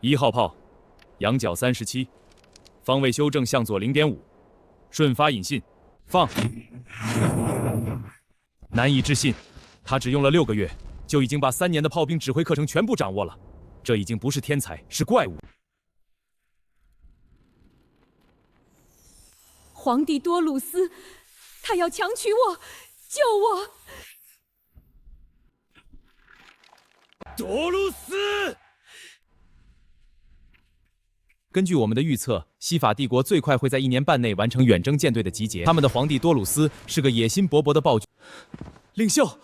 1号炮，仰角37，方位修正向左0.5，顺发引信，放。难以置信，他只用了6个月，就已经把3年的炮兵指挥课程全部掌握了。这已经不是天才，是怪物。皇帝多鲁斯，他要强娶我，救我！多鲁斯。根据我们的预测，西法帝国最快会在1年半内完成远征舰队的集结。他们的皇帝多鲁斯是个野心勃勃的暴君。领袖，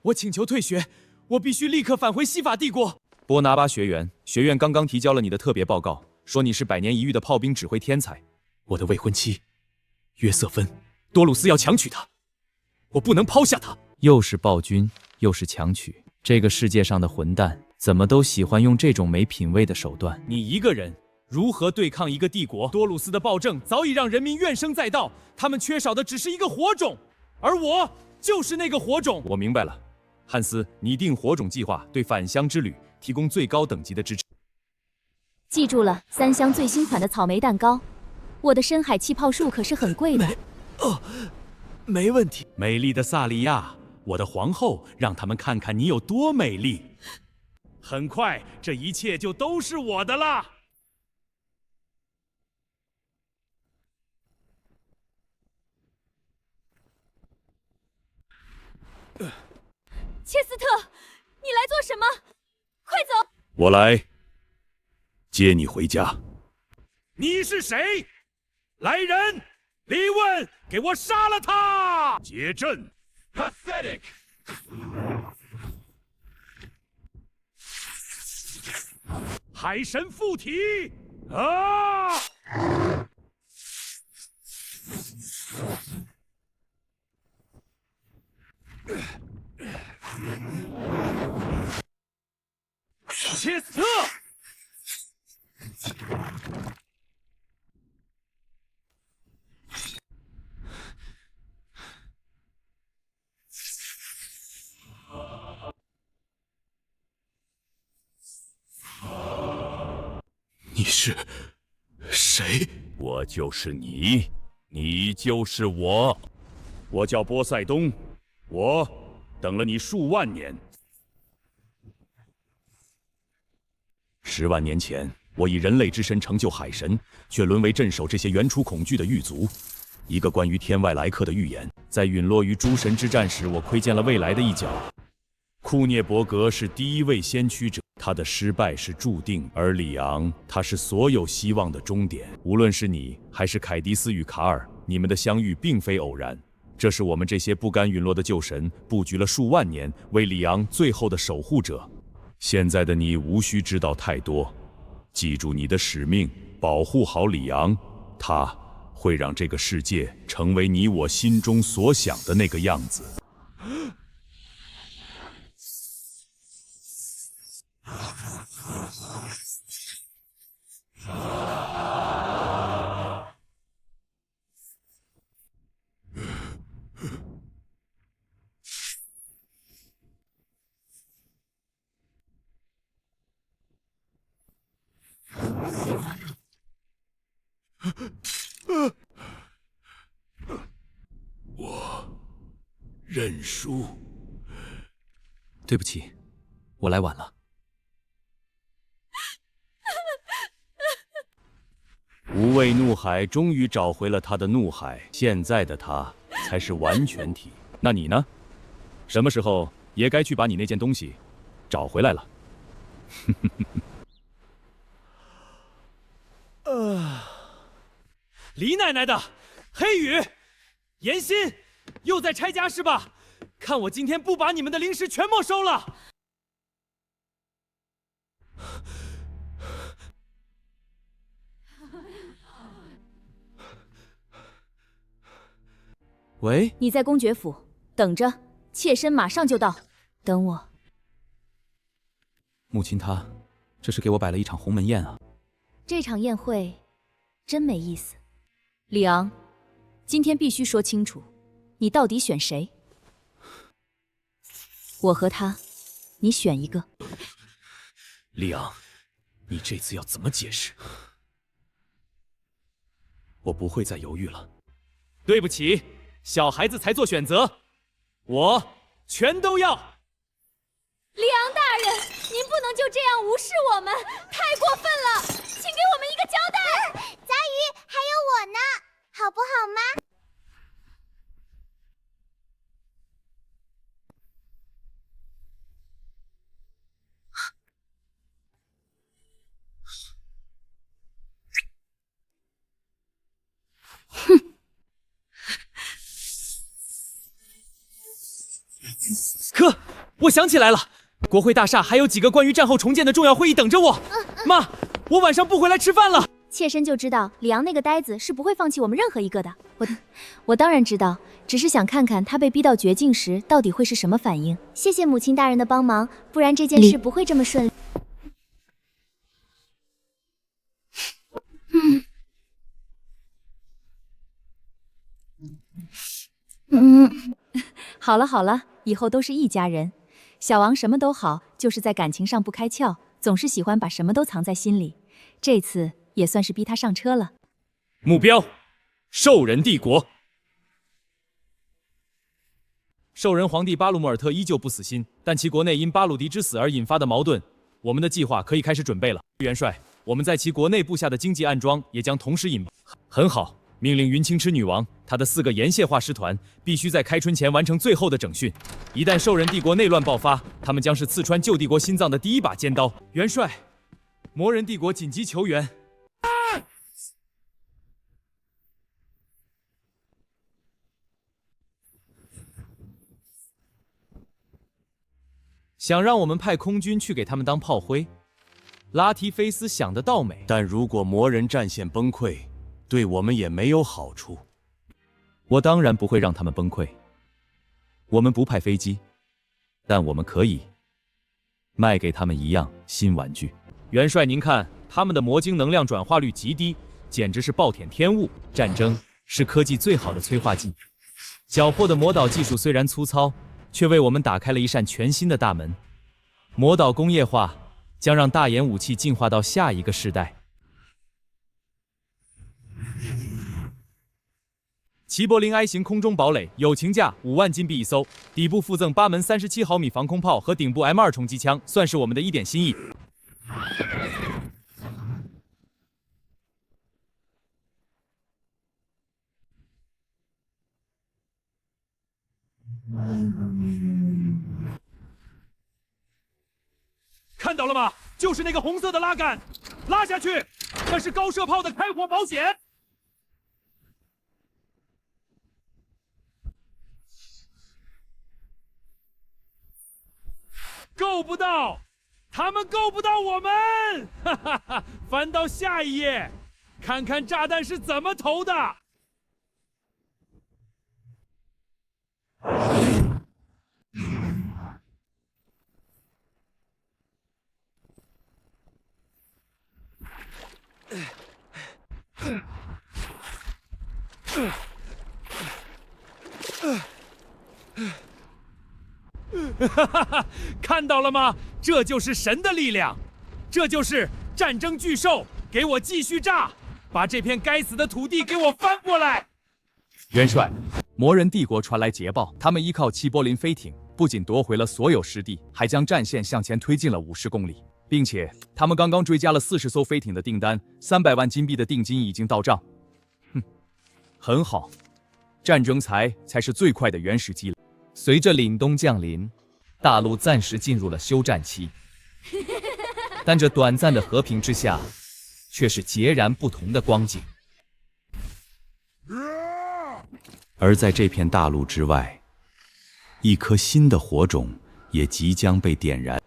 我请求退学，我必须立刻返回西法帝国。波拿巴学员，学院刚刚提交了你的特别报告，说你是100年一遇的炮兵指挥天才。我的未婚妻约瑟芬，多鲁斯要强娶她，我不能抛下她。又是暴君，又是强娶，这个世界上的混蛋怎么都喜欢用这种没品位的手段？你一个人如何对抗一个帝国？多鲁斯的暴政早已让人民怨声载道，他们缺少的只是一个火种，而我就是那个火种。我明白了，汉斯，拟定火种计划，对返乡之旅提供最高等级的支持。记住了，3箱最新款的草莓蛋糕。我的深海气泡树可是很贵的。没问题。美丽的萨利亚，我的皇后，让他们看看你有多美丽。很快，这一切就都是我的了。切斯特，你来做什么？快走！我来接你回家。你是谁？来人，李问，给我杀了他！结阵 ，pathetic。海神附体啊！切斯特！你是谁？我就是你，你就是我。我叫波塞冬，我等了你数万年。10万年前，我以人类之身成就海神，却沦为镇守这些原初恐惧的狱卒。一个关于天外来客的预言，在陨落于诸神之战时，我窥见了未来的一角。库涅伯格是第一位先驱者，他的失败是注定，而里昂，他是所有希望的终点。无论是你，还是凯迪斯与卡尔，你们的相遇并非偶然。这是我们这些不甘陨落的旧神布局了数万年，为里昂最后的守护者。现在的你无需知道太多，记住你的使命，保护好里昂，他会让这个世界成为你我心中所想的那个样子。我认输。对不起，我来晚了。无畏怒海终于找回了他的怒海，现在的他才是完全体。那你呢？什么时候也该去把你那件东西找回来了？李奶奶的，黑羽，严心，又在拆家是吧？看我今天不把你们的零食全没收了！喂，你在公爵府等着，妾身马上就到。等我。母亲她，这是给我摆了一场鸿门宴啊！这场宴会真没意思。里昂，今天必须说清楚，你到底选谁？我和他，你选一个。里昂，你这次要怎么解释？我不会再犹豫了。对不起，小孩子才做选择，我全都要。里昂大人，您不能就这样无视我们，太过分了，请给我们一个交代。杂鱼，还有我呢，好不好吗？可，我想起来了，国会大厦还有几个关于战后重建的重要会议等着我。妈，我晚上不回来吃饭了。妾身就知道里昂那个呆子是不会放弃我们任何一个的。我当然知道，只是想看看他被逼到绝境时到底会是什么反应。谢谢母亲大人的帮忙，不然这件事不会这么顺利。好了好了，以后都是一家人。小王什么都好，就是在感情上不开窍，总是喜欢把什么都藏在心里。这次也算是逼他上车了。目标：兽人帝国。兽人皇帝巴鲁莫尔特依旧不死心，但其国内因巴鲁迪之死而引发的矛盾，我们的计划可以开始准备了。元帅，我们在其国内布下的经济暗桩也将同时引爆。很好。命令云青痴女王，她的4个盐蟹化师团必须在开春前完成最后的整训。一旦兽人帝国内乱爆发，他们将是刺穿旧帝国心脏的第一把尖刀。元帅，魔人帝国紧急求援！想让我们派空军去给他们当炮灰？拉提菲斯想得倒美，但如果魔人战线崩溃，对我们也没有好处。我当然不会让他们崩溃。我们不派飞机，但我们可以卖给他们一样新玩具。元帅，您看，他们的魔晶能量转化率极低，简直是暴殄天物。战争是科技最好的催化剂。缴获的魔导技术虽然粗糙，却为我们打开了一扇全新的大门。魔导工业化将让大眼武器进化到下一个世代。齐柏林 I 型空中堡垒，友情价5万金币一艘，底部附赠8门37毫米防空炮和顶部 M2 冲击枪，算是我们的一点心意。看到了吗？就是那个红色的拉杆，拉下去，那是高射炮的开火保险。够不到，他们够不到我们！哈哈哈！翻到下一页，看看炸弹是怎么投的。哈哈哈！看到了吗？这就是神的力量，这就是战争巨兽！给我继续炸，把这片该死的土地给我翻过来！元帅，魔人帝国传来捷报，他们依靠齐柏林飞艇，不仅夺回了所有失地，还将战线向前推进了50公里，并且他们刚刚追加了40艘飞艇的订单，300万金币的定金已经到账。哼，很好，战争才是最快的原始积累。随着凛冬降临，大陆暂时进入了休战期，但这短暂的和平之下，却是截然不同的光景。而在这片大陆之外，一颗新的火种也即将被点燃。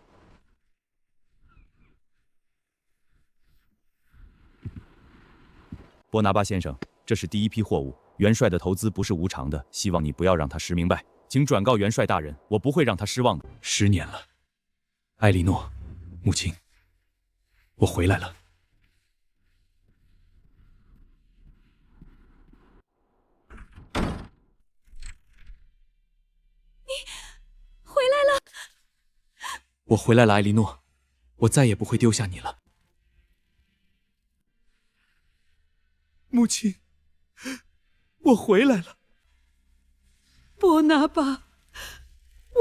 波拿巴先生，这是第一批货物，元帅的投资不是无偿的，希望你不要让他失明白。请转告元帅大人，我不会让他失望的。10年了，艾莉诺，母亲，我回来了。你回来了。我回来了，艾莉诺，我再也不会丢下你了。母亲，我回来了。伯拿巴，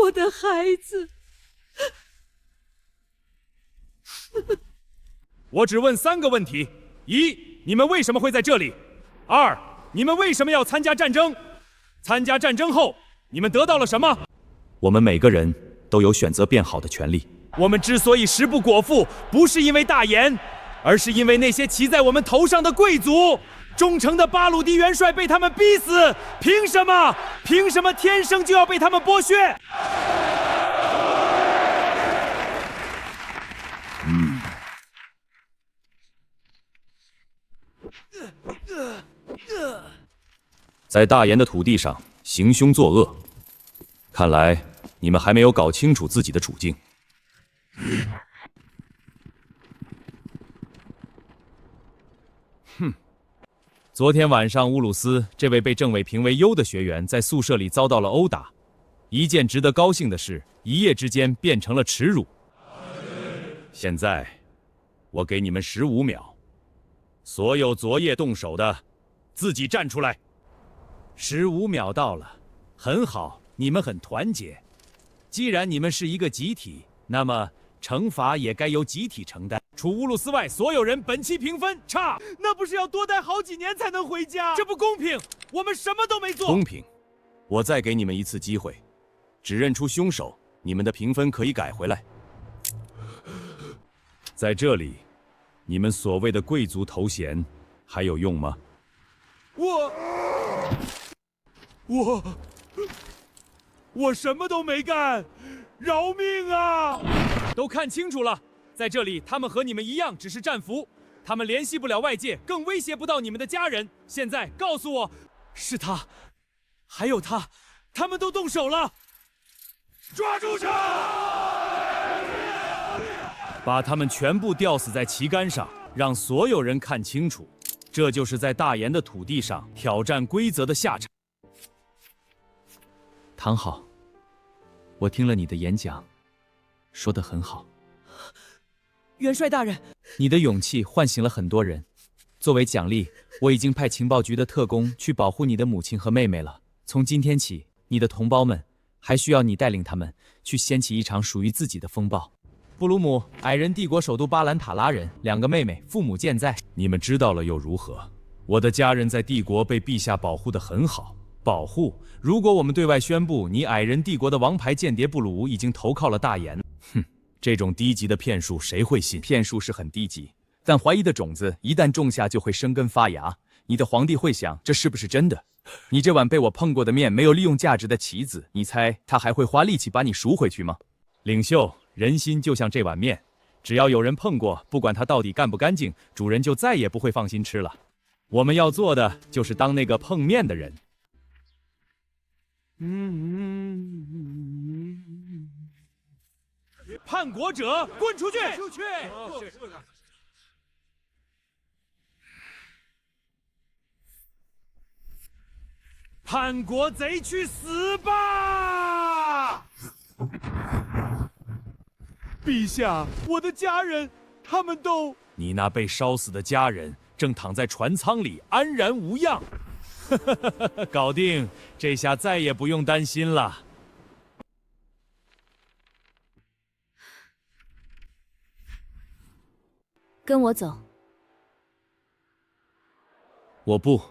我的孩子。我只问3个问题：一，你们为什么会在这里？2，你们为什么要参加战争？参加战争后，你们得到了什么？我们每个人都有选择变好的权利。我们之所以食不果腹，不是因为大言，而是因为那些骑在我们头上的贵族。忠诚的巴鲁迪元帅被他们逼死，凭什么？凭什么天生就要被他们剥削？在大言的土地上行凶作恶，看来你们还没有搞清楚自己的处境。昨天晚上，乌鲁斯这位被政委评为优的学员在宿舍里遭到了殴打。一件值得高兴的事，一夜之间变成了耻辱。现在，我给你们15秒，所有昨夜动手的，自己站出来。15秒到了，很好，你们很团结。既然你们是一个集体，那么惩罚也该由集体承担。除乌鲁斯外，所有人本期评分差，那不是要多待好几年才能回家？这不公平！我们什么都没做。公平，我再给你们一次机会，指认出凶手，你们的评分可以改回来。在这里，你们所谓的贵族头衔还有用吗？我什么都没干，饶命啊！都看清楚了，在这里，他们和你们一样，只是战俘，他们联系不了外界，更威胁不到你们的家人。现在告诉我，是他，还有他，他们都动手了，抓住他！把他们全部吊死在旗杆上，让所有人看清楚，这就是在大盐的土地上挑战规则的下场。唐好，我听了你的演讲，说得很好。元帅大人，你的勇气唤醒了很多人。作为奖励，我已经派情报局的特工去保护你的母亲和妹妹了。从今天起，你的同胞们还需要你带领他们去掀起一场属于自己的风暴。布鲁姆，矮人帝国首都巴兰塔拉人，2个妹妹，父母健在。你们知道了又如何？我的家人在帝国被陛下保护得很好。保护？如果我们对外宣布你矮人帝国的王牌间谍布鲁已经投靠了大盐，这种低级的骗术谁会信？骗术是很低级，但怀疑的种子一旦种下就会生根发芽。你的皇帝会想，这是不是真的？你这碗被我碰过的面没有利用价值的棋子，你猜他还会花力气把你赎回去吗？领袖，人心就像这碗面，只要有人碰过，不管它到底干不干净，主人就再也不会放心吃了。我们要做的就是当那个碰面的人。叛国者，滚出去！叛国贼，去死吧！陛下，我的家人，他们都……你那被烧死的家人正躺在船舱里，安然无恙。搞定，这下再也不用担心了。跟我走。我不。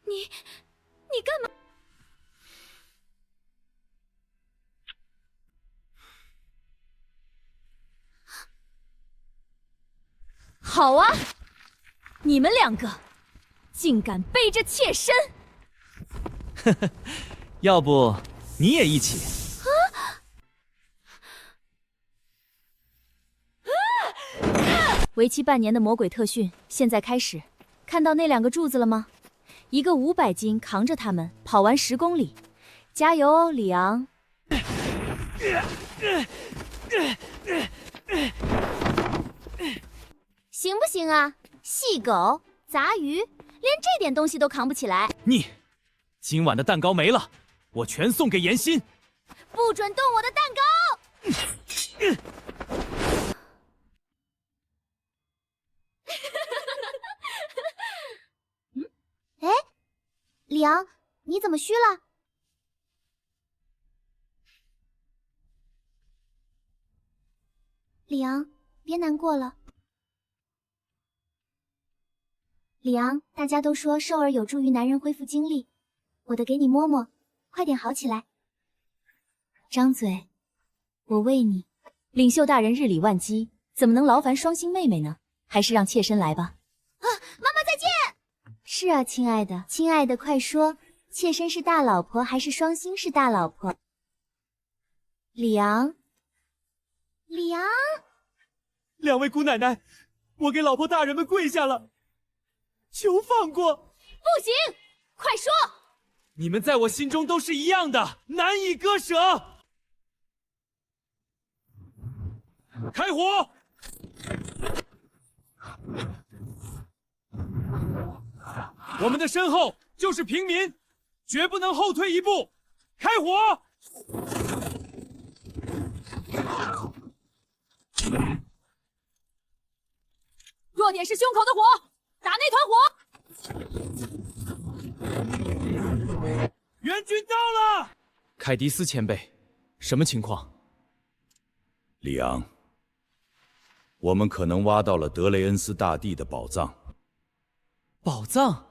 你干嘛？好啊，你们2个竟敢背着妾身！要不你也一起？为期半年的魔鬼特训现在开始，看到那2个柱子了吗？一个500斤扛着他们跑完10公里，加油哦，里昂！行不行啊？细狗、杂鱼，连这点东西都扛不起来。你，今晚的蛋糕没了，我全送给严心。不准动我的蛋糕！哎，里昂，你怎么虚了？里昂，别难过了。里昂，大家都说兽儿有助于男人恢复精力，我的给你摸摸，快点好起来。张嘴，我喂你。领袖大人日理万机，怎么能劳烦双星妹妹呢？还是让妾身来吧。妈妈再见。是啊，亲爱的，亲爱的，快说，妾身是大老婆还是双星是大老婆？里昂，里昂，两位姑奶奶，我给老婆大人们跪下了，求放过！不行，快说！你们在我心中都是一样的，难以割舍。开火！我们的身后就是平民，绝不能后退一步！开火！弱点是胸口的火，打那团火！援军到了！凯迪斯前辈，什么情况？里昂，我们可能挖到了德雷恩斯大帝的宝藏。宝藏？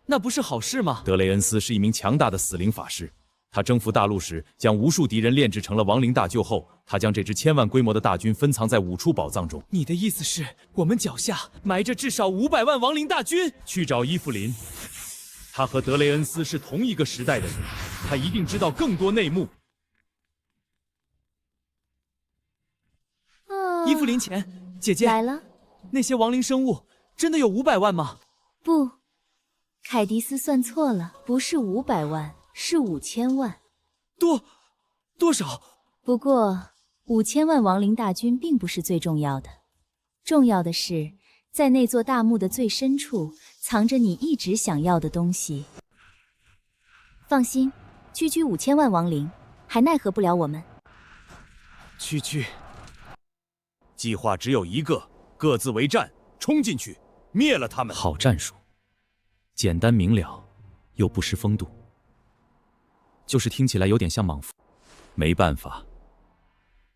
那不是好事吗？德雷恩斯是一名强大的死灵法师，他征服大陆时，将无数敌人炼制成了亡灵大鹫后，他将这支1000万规模的大军分藏在5处宝藏中。你的意思是，我们脚下埋着至少500万亡灵大军？去找伊芙琳，他和德雷恩斯是同一个时代的人，他一定知道更多内幕。伊芙琳前，姐姐来了。那些亡灵生物真的有500万吗？不，凯迪斯算错了，不是500万，是5000万。多少？不过5000万亡灵大军并不是最重要的，重要的是，在那座大墓的最深处藏着你一直想要的东西。放心，区区5000万亡灵，还奈何不了我们。区，计划只有一个，各自为战，冲进去，灭了他们。好战术，简单明了，又不失风度。就是听起来有点像莽夫。没办法，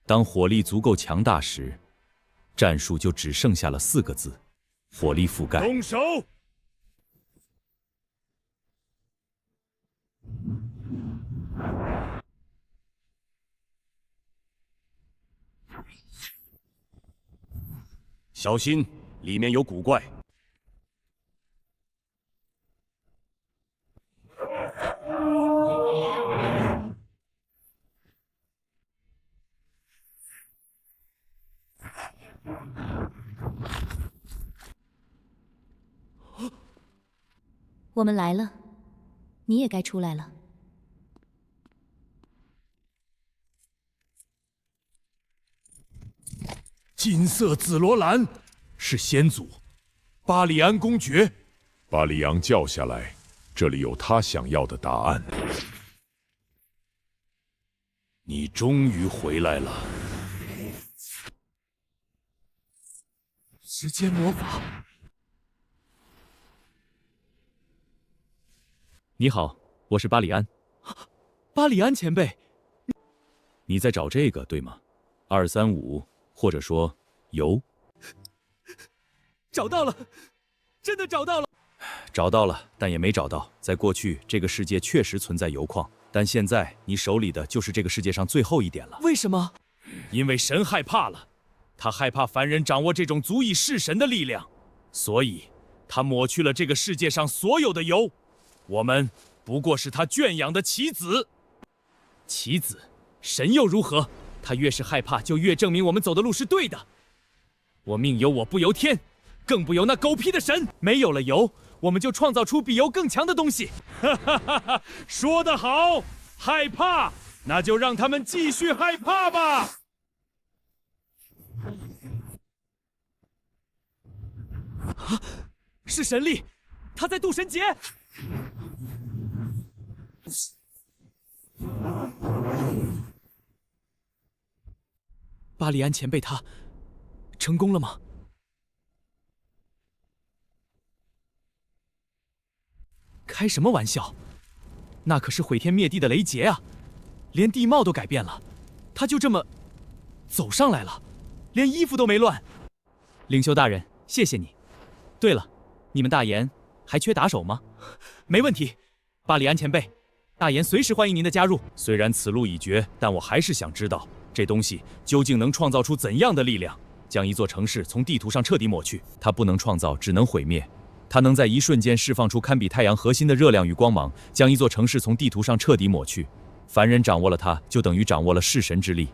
当火力足够强大时，战术就只剩下了4个字：火力覆盖。动手！小心，里面有古怪。我们来了，你也该出来了。金色紫罗兰是先祖巴里安公爵。把里昂叫下来，这里有他想要的答案。你终于回来了。时间魔法。你好，我是巴里安。巴里安前辈，你在找这个对吗？235，或者说铀。找到了，真的找到了。找到了，但也没找到。在过去，这个世界确实存在铀矿，但现在你手里的就是这个世界上最后一点了。为什么？因为神害怕了，他害怕凡人掌握这种足以弑神的力量，所以他抹去了这个世界上所有的铀。我们不过是他圈养的棋子。棋子，神又如何？他越是害怕，就越证明我们走的路是对的。我命由我不由天，更不由那狗屁的神。没有了铀，我们就创造出比铀更强的东西。哈哈哈哈！说得好，害怕，那就让他们继续害怕吧。是神力，他在渡神劫。巴里安前辈他成功了吗？开什么玩笑！那可是毁天灭地的雷劫啊，连地貌都改变了，他就这么走上来了，连衣服都没乱。领袖大人，谢谢你。对了，你们大研还缺打手吗？没问题，巴里安前辈，大研随时欢迎您的加入。虽然此路已绝，但我还是想知道，这东西究竟能创造出怎样的力量，将一座城市从地图上彻底抹去？它不能创造，只能毁灭。它能在一瞬间释放出堪比太阳核心的热量与光芒，将一座城市从地图上彻底抹去。凡人掌握了它，就等于掌握了弑神之力。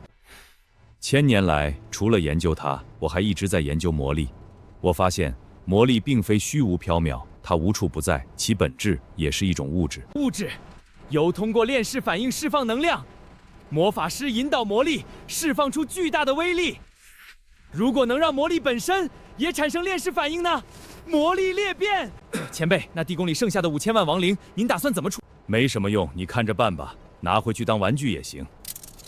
千年来，除了研究它，我还一直在研究魔力。我发现，魔力并非虚无缥缈，它无处不在，其本质也是一种物质。物质由通过链式反应释放能量，魔法师引导魔力释放出巨大的威力。如果能让魔力本身也产生链式反应呢？魔力裂变！前辈，那地宫里剩下的5000万亡灵，您打算怎么处？没什么用，你看着办吧，拿回去当玩具也行。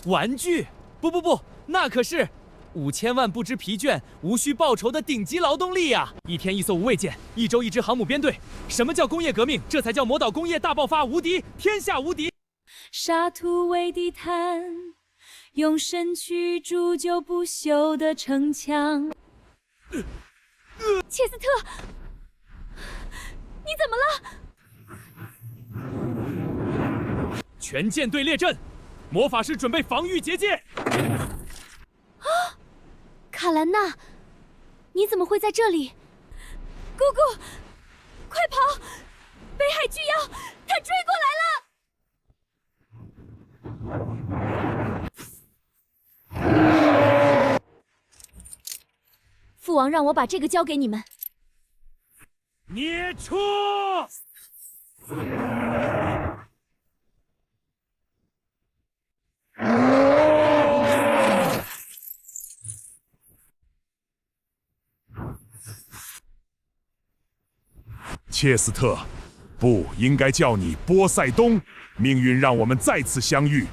玩具？不，那可是5000万不知疲倦、无需报酬的顶级劳动力呀！一天一艘无畏舰，一周一支航母编队。什么叫工业革命？这才叫魔岛工业大爆发，无敌，天下无敌！沙土为地毯，用身躯铸就不朽的城墙。切斯特，你怎么了？全舰队列阵，魔法师准备防御结界。卡兰娜，你怎么会在这里？姑姑，快跑！北海巨妖，他追过来了！父王让我把这个交给你们。孽畜！切斯特，不应该叫你波塞冬。命运让我们再次相遇，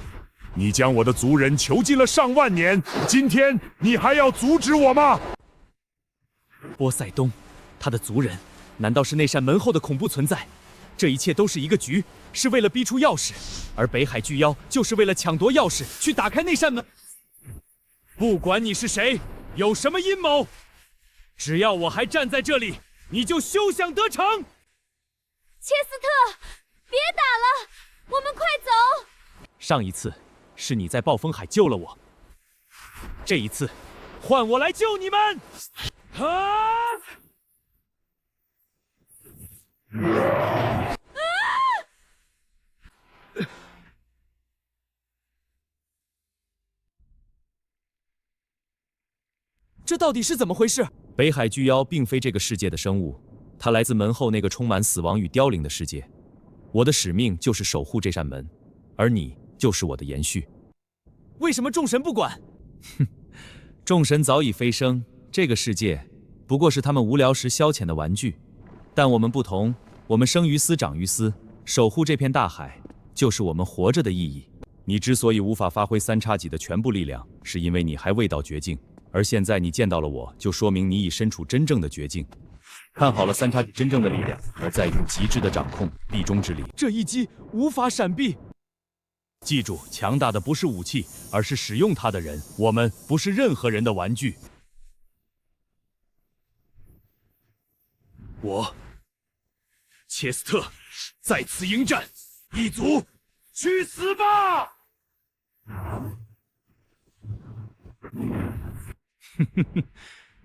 你将我的族人囚禁了上万年，今天你还要阻止我吗？波塞冬，他的族人，难道是那扇门后的恐怖存在？这一切都是一个局，是为了逼出钥匙，而北海巨妖就是为了抢夺钥匙，去打开那扇门。不管你是谁，有什么阴谋，只要我还站在这里，你就休想得逞！切斯特，别打了，我们快走！上一次是你在暴风海救了我，这一次换我来救你们！这到底是怎么回事？北海巨妖并非这个世界的生物，它来自门后那个充满死亡与凋零的世界。我的使命就是守护这扇门，而你就是我的延续。为什么众神不管？哼，众神早已飞升，这个世界不过是他们无聊时消遣的玩具。但我们不同，我们生于斯，长于斯，守护这片大海，就是我们活着的意义。你之所以无法发挥三叉戟的全部力量，是因为你还未到绝境。而现在你见到了我，就说明你已身处真正的绝境。看好了三叉戟真正的力量，而在于极致的掌控，力中之力。这一击无法闪避。记住，强大的不是武器，而是使用它的人。我们不是任何人的玩具。我，切斯特，在此迎战，一族，去死吧！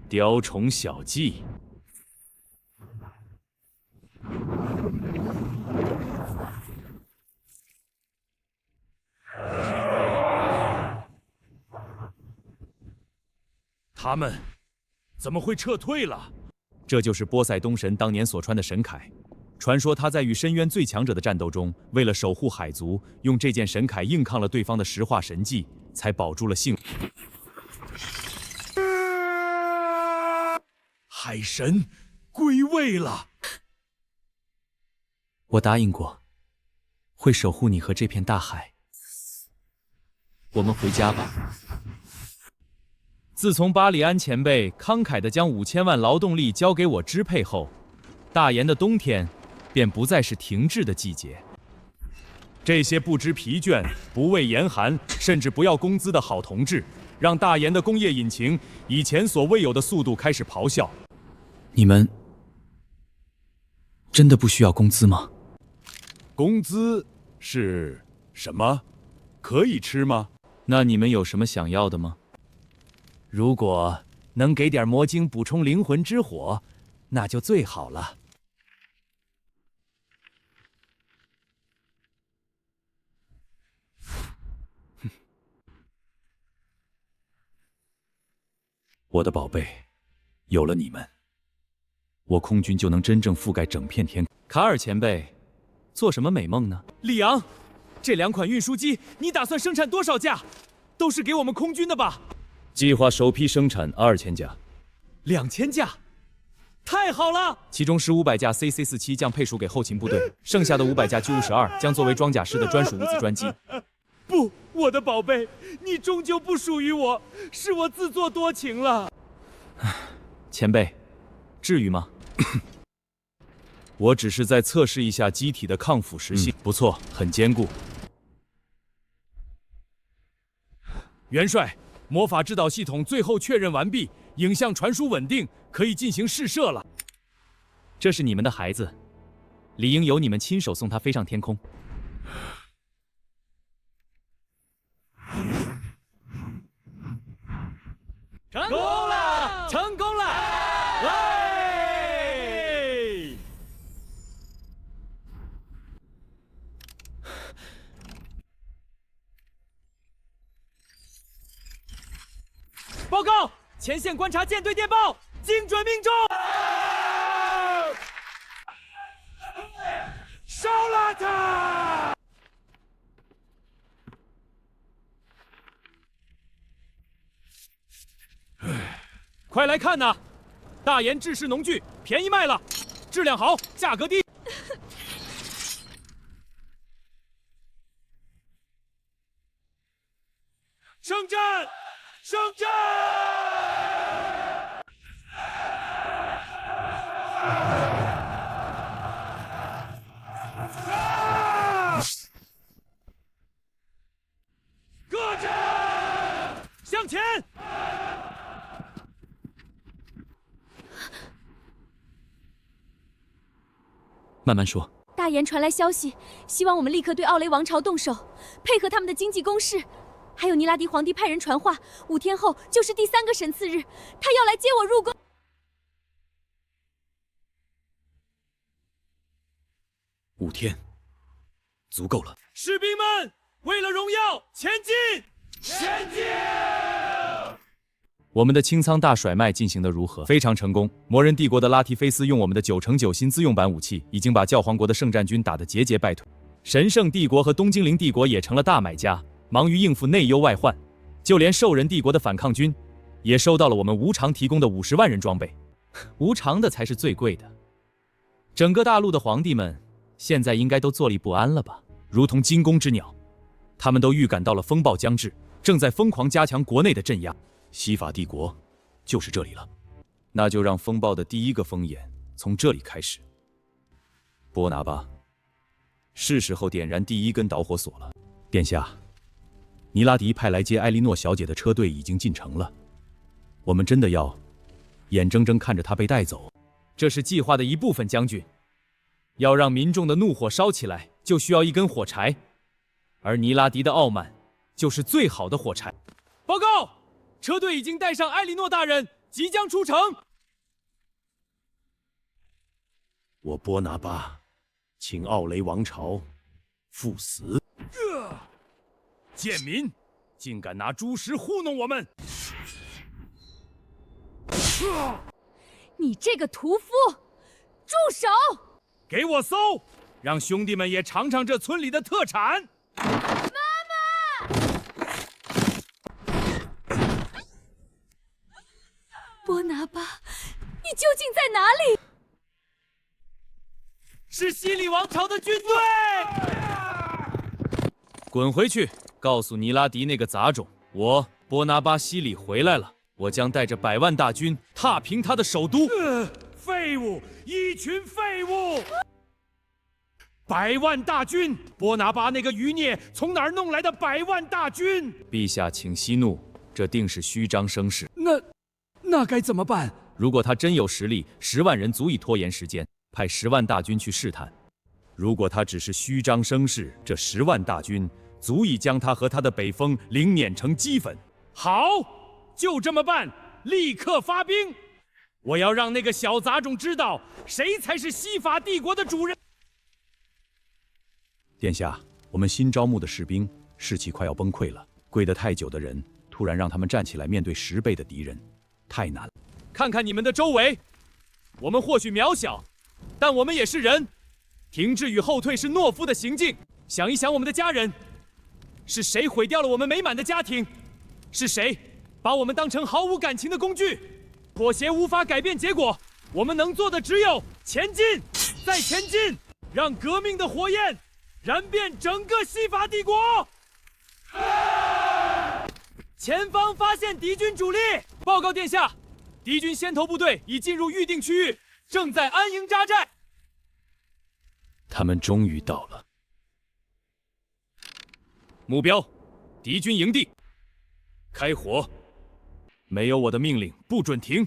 雕虫小技。他们怎么会撤退了？这就是波塞冬神当年所穿的神铠。传说他在与深渊最强者的战斗中，为了守护海族，用这件神铠硬抗了对方的石化神技，才保住了性命。海神归位了。我答应过，会守护你和这片大海。我们回家吧。自从巴里安前辈慷慨地将5000万劳动力交给我支配后，大研的冬天便不再是停滞的季节。这些不知疲倦、不畏严寒，甚至不要工资的好同志，让大研的工业引擎以前所未有的速度开始咆哮。你们真的不需要工资吗？工资是什么？可以吃吗？那你们有什么想要的吗？如果能给点魔晶补充灵魂之火，那就最好了。我的宝贝，有了你们，我空军就能真正覆盖整片天空。卡尔前辈，做什么美梦呢？里昂，这2款运输机，你打算生产多少架？都是给我们空军的吧？计划首批生产2000架，2000架，太好了！其中1500架 CC-47将配属给后勤部队，剩下的500架巨52将作为装甲师的专属物资专机。不，我的宝贝，你终究不属于我，是我自作多情了。前辈，至于吗？我只是在测试一下机体的抗腐蚀性，不错，很坚固。元帅，魔法制导系统最后确认完毕，影像传输稳定，可以进行试射了。这是你们的孩子，理应由你们亲手送他飞上天空。成功了！成功了！喂！报告，前线观察舰队电报，精准命中！烧了他！快来看呐！大研制式农具便宜卖了，质量好，价格低。圣战！圣战！各阵向前！慢慢说。大研传来消息，希望我们立刻对奥雷王朝动手，配合他们的经济攻势。还有尼拉迪皇帝派人传话，5天后就是第3个神赐日，他要来接我入宫。5天，足够了。士兵们，为了荣耀，前进！前进！我们的清仓大甩卖进行得如何？非常成功。魔人帝国的拉提菲斯用我们的9×9新自用版武器，已经把教皇国的圣战军打得节节败退。神圣帝国和东精灵帝国也成了大买家，忙于应付内忧外患。就连兽人帝国的反抗军，也收到了我们无偿提供的50万人装备。无偿的才是最贵的。整个大陆的皇帝们，现在应该都坐立不安了吧？如同惊弓之鸟，他们都预感到了风暴将至，正在疯狂加强国内的镇压。西法帝国就是这里了，那就让风暴的第一个风眼从这里开始。波拿巴，是时候点燃第一根导火索了。殿下，尼拉迪派来接埃莉诺小姐的车队已经进城了，我们真的要眼睁睁看着她被带走？这是计划的一部分，将军。要让民众的怒火烧起来，就需要一根火柴，而尼拉迪的傲慢就是最好的火柴。报告！车队已经带上埃莉诺大人，即将出城。我波拿巴，请奥雷王朝赴死！贱民，竟敢拿猪食糊弄我们！你这个屠夫，住手！给我搜，让兄弟们也尝尝这村里的特产。波拿巴，你究竟在哪里？是西里王朝的军队！滚回去，告诉尼拉迪那个杂种，我波拿巴西里回来了。我将带着100万大军踏平他的首都。废物，一群废物！100万大军，波拿巴那个余孽从哪儿弄来的100万大军？陛下，请息怒，这定是虚张声势。那该怎么办？如果他真有实力，10万人足以拖延时间，派10万大军去试探；如果他只是虚张声势，这10万大军足以将他和他的北风凌碾成齑粉。好，就这么办，立刻发兵！我要让那个小杂种知道，谁才是西法帝国的主人。殿下，我们新招募的士兵士气快要崩溃了，跪得太久的人，突然让他们站起来面对10倍的敌人，太难了。看看你们的周围，我们或许渺小，但我们也是人。停滞与后退是懦夫的行径。想一想我们的家人，是谁毁掉了我们美满的家庭？是谁把我们当成毫无感情的工具？妥协无法改变结果，我们能做的只有前进，再前进，让革命的火焰燃遍整个西法帝国。前方发现敌军主力，报告殿下，敌军先头部队已进入预定区域，正在安营扎寨。他们终于到了。目标：敌军营地。开火！没有我的命令，不准停。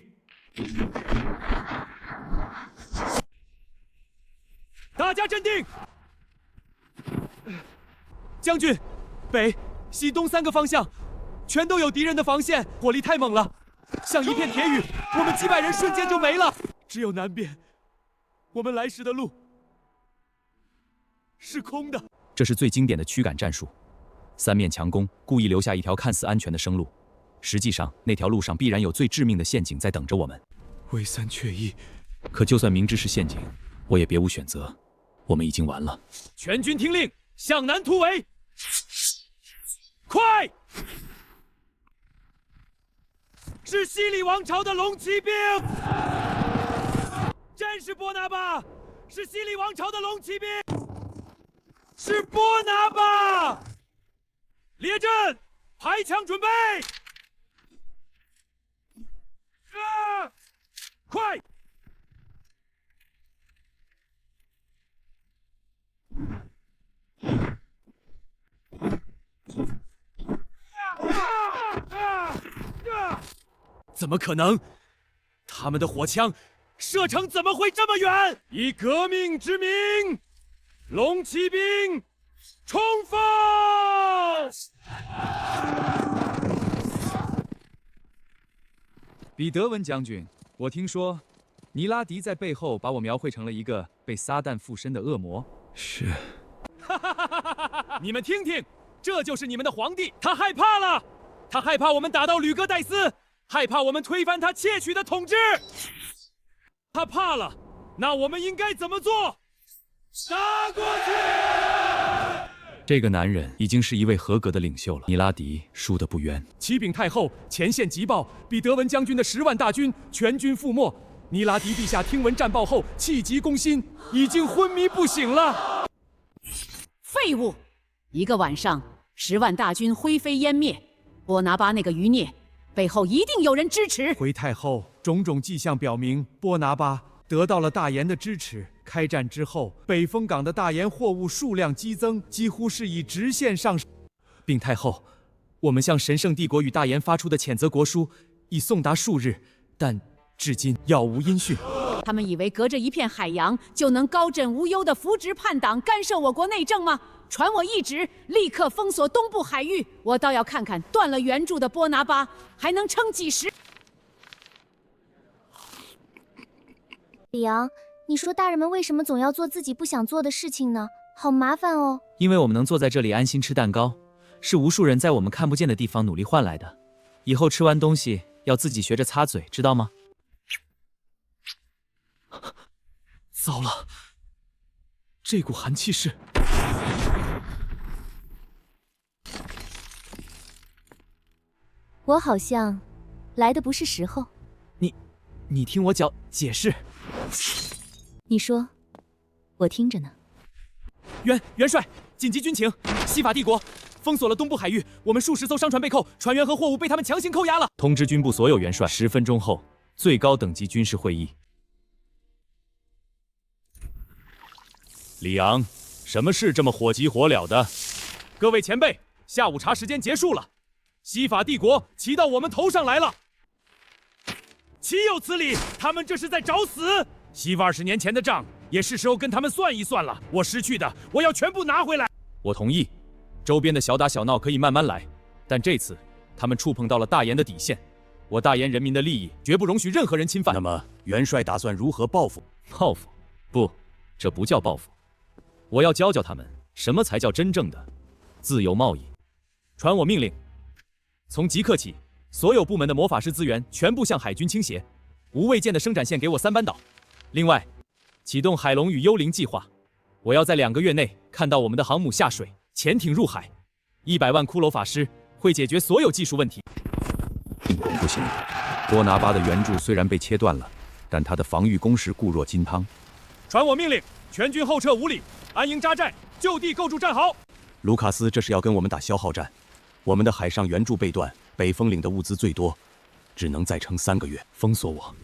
大家镇定！将军，北、西、东3个方向，全都有敌人的防线，火力太猛了，像一片铁雨，我们几百人瞬间就没了。只有南边，我们来时的路是空的。这是最经典的驱赶战术，3面强攻，故意留下一条看似安全的生路。实际上，那条路上必然有最致命的陷阱在等着我们。为3却1，可就算明知是陷阱，我也别无选择。我们已经完了。全军听令，向南突围！快！是西里王朝的龙骑兵！战士波拿巴，是西里王朝的龙骑兵！是波拿巴！列阵，排枪准备！快！怎么可能？他们的火枪射程怎么会这么远？以革命之名，龙骑兵冲锋！彼得文将军，我听说尼拉迪在背后把我描绘成了一个被撒旦附身的恶魔。是。你们听听，这就是你们的皇帝，他害怕了，他害怕我们打到吕哥戴斯，害怕我们推翻他窃取的统治。他怕了，那我们应该怎么做？杀过去！这个男人已经是一位合格的领袖了。尼拉迪输得不冤。启禀太后，前线急报，彼得文将军的10万大军全军覆没。尼拉迪陛下听闻战报后，气急攻心，已经昏迷不醒了。废物！一个晚上，10万大军灰飞烟灭。波拿巴那个余孽，背后一定有人支持。回太后，种种迹象表明，波拿巴得到了大盐的支持。开战之后，北风港的大盐货物数量激增，几乎是以直线上升。禀太后，我们向神圣帝国与大盐发出的谴责国书已送达数日，但至今杳无音讯。他们以为隔着一片海洋就能高枕无忧地扶植叛党，干涉我国内政吗？传我懿旨，立刻封锁东部海域。我倒要看看断了援助的波拿巴还能撑几时。李昂，你说大人们为什么总要做自己不想做的事情呢？好麻烦哦。因为我们能坐在这里安心吃蛋糕，是无数人在我们看不见的地方努力换来的。以后吃完东西要自己学着擦嘴，知道吗？糟了，这股寒气是……我好像来的不是时候。你听我解释。你说，我听着呢。元帅，紧急军情！西法帝国封锁了东部海域，我们数十艘商船被扣，船员和货物被他们强行扣押了。通知军部所有元帅，10分钟后最高等级军事会议。李昂，什么事这么火急火燎的？各位前辈，下午茶时间结束了，西法帝国骑到我们头上来了。岂有此理！他们这是在找死！西法20年前的账，也是时候跟他们算一算了。我失去的，我要全部拿回来。我同意，周边的小打小闹可以慢慢来，但这次他们触碰到了大研的底线，我大研人民的利益绝不容许任何人侵犯。那么，元帅打算如何报复？报复？不，这不叫报复。我要教教他们什么才叫真正的自由贸易。传我命令，从即刻起，所有部门的魔法师资源全部向海军倾斜，无畏舰的生产线给我3班倒。另外，启动海龙与幽灵计划，我要在2个月内看到我们的航母下水，潜艇入海。100万骷髅法师会解决所有技术问题。进攻不行，波拿巴的援助虽然被切断了，但他的防御工事固若金汤。传我命令，全军后撤5里，安营扎寨，就地构筑战壕。卢卡斯，这是要跟我们打消耗战。我们的海上援助被断，北风岭的物资最多，只能再撑3个月。封锁我，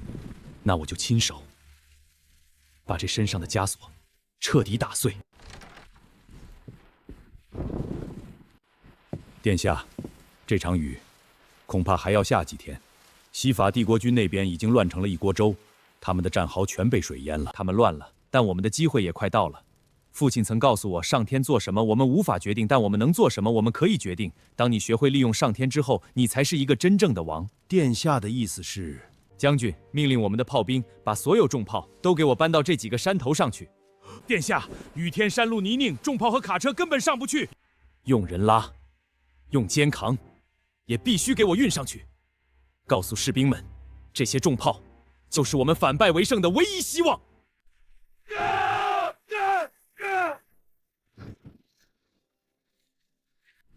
那我就亲手把这身上的枷锁彻底打碎。殿下，这场雨恐怕还要下几天。西法帝国军那边已经乱成了一锅粥，他们的战壕全被水淹了。他们乱了，但我们的机会也快到了。父亲曾告诉我，上天做什么我们无法决定，但我们能做什么我们可以决定。当你学会利用上天之后，你才是一个真正的王。殿下的意思是，将军命令我们的炮兵把所有重炮都给我搬到这几个山头上去。殿下，雨天山路泥泞，重炮和卡车根本上不去。用人拉，用肩扛，也必须给我运上去。告诉士兵们，这些重炮就是我们反败为胜的唯一希望。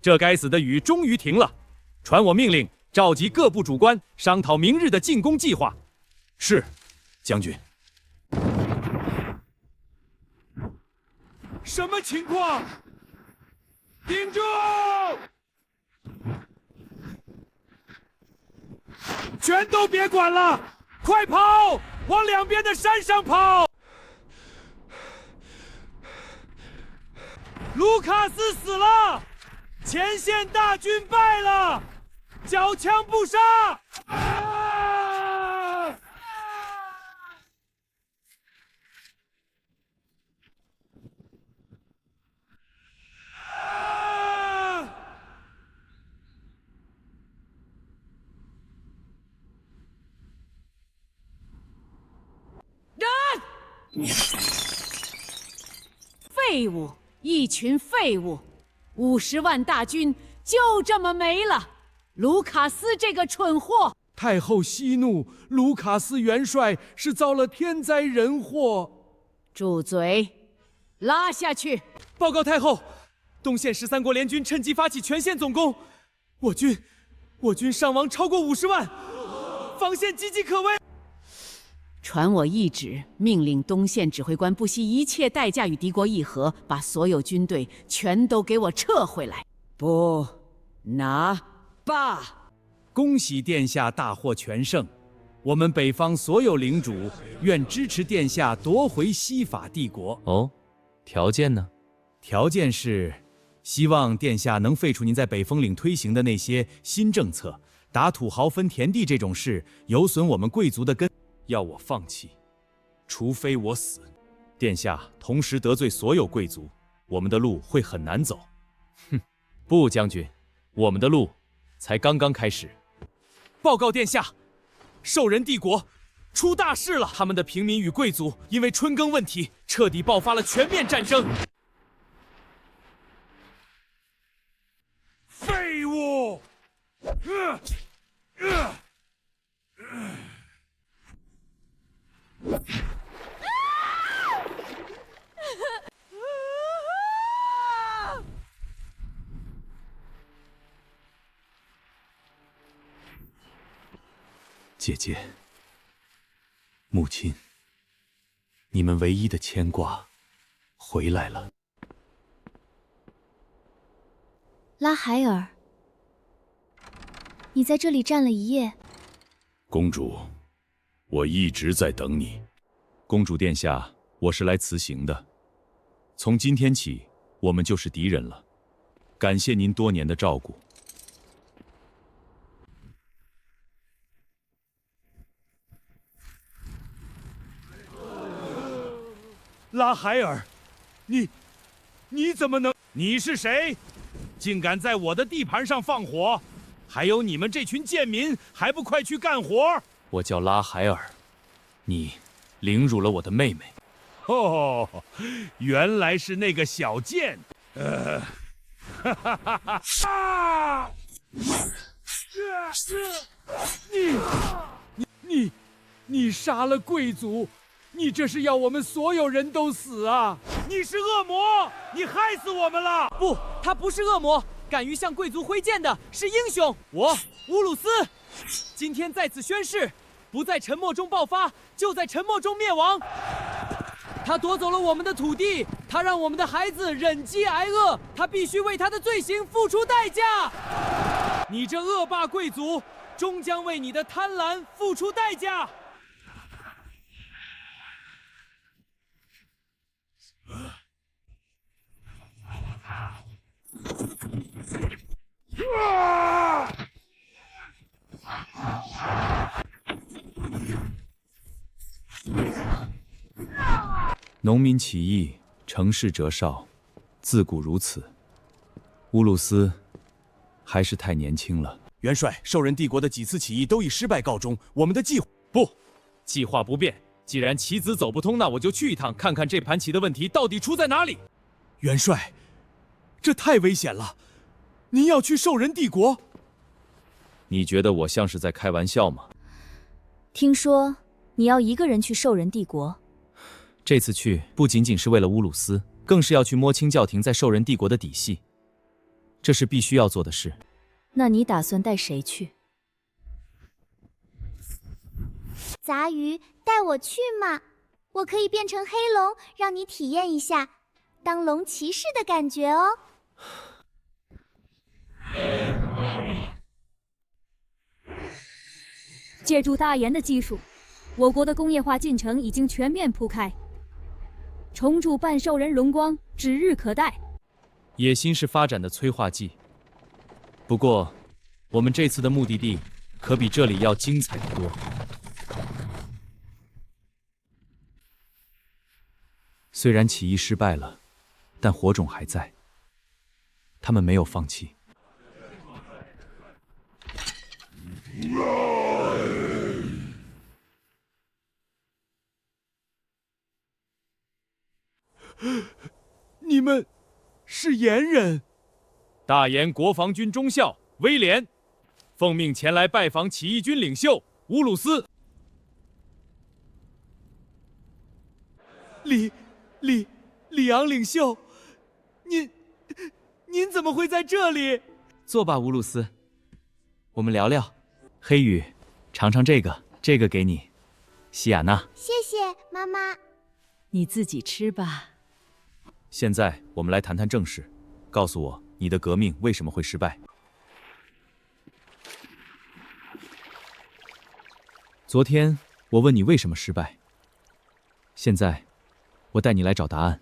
这该死的雨终于停了，传我命令，召集各部主官商讨明日的进攻计划。是，将军。什么情况？顶住！全都别管了，快跑，往2边的山上跑！卢卡斯死了，前线大军败了，缴枪不杀！废物，一群废物！50万大军就这么没了！卢卡斯这个蠢货！太后息怒，卢卡斯元帅是遭了天灾人祸。住嘴！拉下去！报告太后，东线13国联军趁机发起全线总攻，我军伤亡超过50万，防线岌岌可危。传我懿旨，命令东线指挥官不惜一切代价与敌国议和，把所有军队全都给我撤回来！不拿罢！恭喜殿下大获全胜，我们北方所有领主愿支持殿下夺回西法帝国。哦，条件呢？条件是，希望殿下能废除您在北风岭推行的那些新政策，打土豪分田地这种事，有损我们贵族的根。要我放弃，除非我死。殿下同时得罪所有贵族，我们的路会很难走。哼，不，将军，我们的路才刚刚开始。报告殿下，兽人帝国出大事了，他们的平民与贵族因为春耕问题，彻底爆发了全面战争。废物！姐姐，母亲，你们唯一的牵挂回来了。拉海尔，你在这里站了一夜。公主，我一直在等你。公主殿下，我是来辞行的。从今天起，我们就是敌人了。感谢您多年的照顾。拉海尔，你怎么能？你是谁？竟敢在我的地盘上放火！还有你们这群贱民，还不快去干活！我叫拉海尔，你凌辱了我的妹妹。哦，原来是那个小贱。哈哈哈哈！啊！你杀了贵族！你这是要我们所有人都死啊！你是恶魔，你害死我们了！不，他不是恶魔，敢于向贵族挥剑的是英雄。我乌鲁斯，今天在此宣誓，不在沉默中爆发，就在沉默中灭亡。他夺走了我们的土地，他让我们的孩子忍饥挨饿，他必须为他的罪行付出代价。你这恶霸贵族，终将为你的贪婪付出代价。农民起义，成事折少，自古如此。乌鲁斯还是太年轻了。元帅，兽人帝国的几次起义都以失败告终，我们的计划计划不变。既然棋子走不通，那我就去一趟，看看这盘棋的问题到底出在哪里。元帅，这太危险了！您要去兽人帝国？你觉得我像是在开玩笑吗？听说你要一个人去兽人帝国，这次去不仅仅是为了乌鲁斯，更是要去摸清教廷在兽人帝国的底细，这是必须要做的事。那你打算带谁去？杂鱼，带我去嘛！我可以变成黑龙，让你体验一下当龙骑士的感觉哦。借助大岩的技术，我国的工业化进程已经全面铺开，重铸半兽人荣光指日可待。野心是发展的催化剂，不过我们这次的目的地可比这里要精彩得多。虽然起义失败了，但火种还在，他们没有放弃。你们是岩人？大岩国防军中校威廉，奉命前来拜访起义军领袖乌鲁斯。里昂领袖，您怎么会在这里？坐吧，乌鲁斯，我们聊聊。黑羽，尝尝这个给你。西亚娜，谢谢妈妈。你自己吃吧。现在我们来谈谈正事，告诉我你的革命为什么会失败？昨天我问你为什么失败，现在我带你来找答案。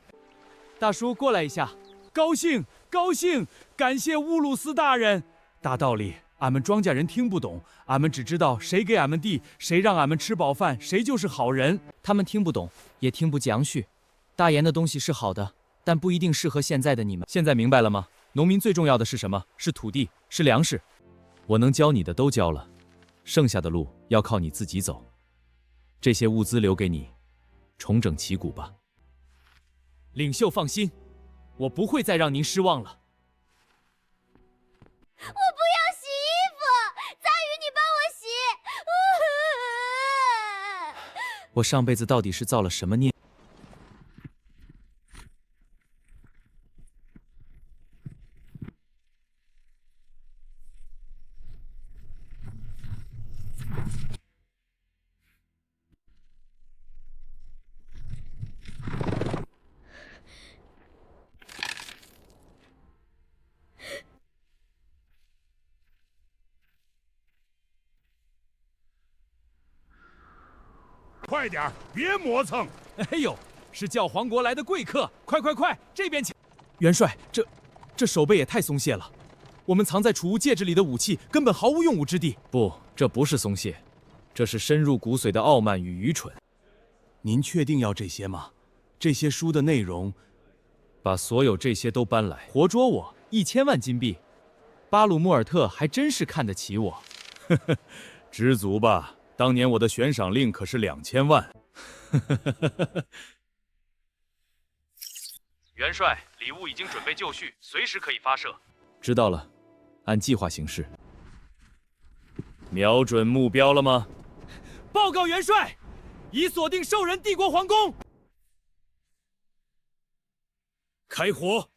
大叔，过来一下。高兴，感谢乌鲁斯大人。大道理，俺们庄稼人听不懂，俺们只知道谁给俺们地，谁让俺们吃饱饭，谁就是好人。他们听不懂，也听不讲许。大盐的东西是好的，但不一定适合现在的你们。现在明白了吗？农民最重要的是什么？是土地，是粮食。我能教你的都教了，剩下的路要靠你自己走。这些物资留给你，重整旗鼓吧。领袖放心，我不会再让您失望了。我不要洗衣服，杂鱼，你帮我洗。我上辈子到底是造了什么孽？快点儿，别磨蹭！哎呦，是教皇国来的贵客，快，这边请！元帅，这手背也太松懈了，我们藏在储物戒指里的武器根本毫无用武之地。不，这不是松懈，这是深入骨髓的傲慢与愚蠢。您确定要这些吗？这些书的内容，把所有这些都搬来，活捉我1000万金币。巴鲁穆尔特还真是看得起我。知足吧，当年我的悬赏令可是2000万。元帅，礼物已经准备就绪，随时可以发射。知道了，按计划行事。瞄准目标了吗？报告元帅，已锁定兽人帝国皇宫。开火！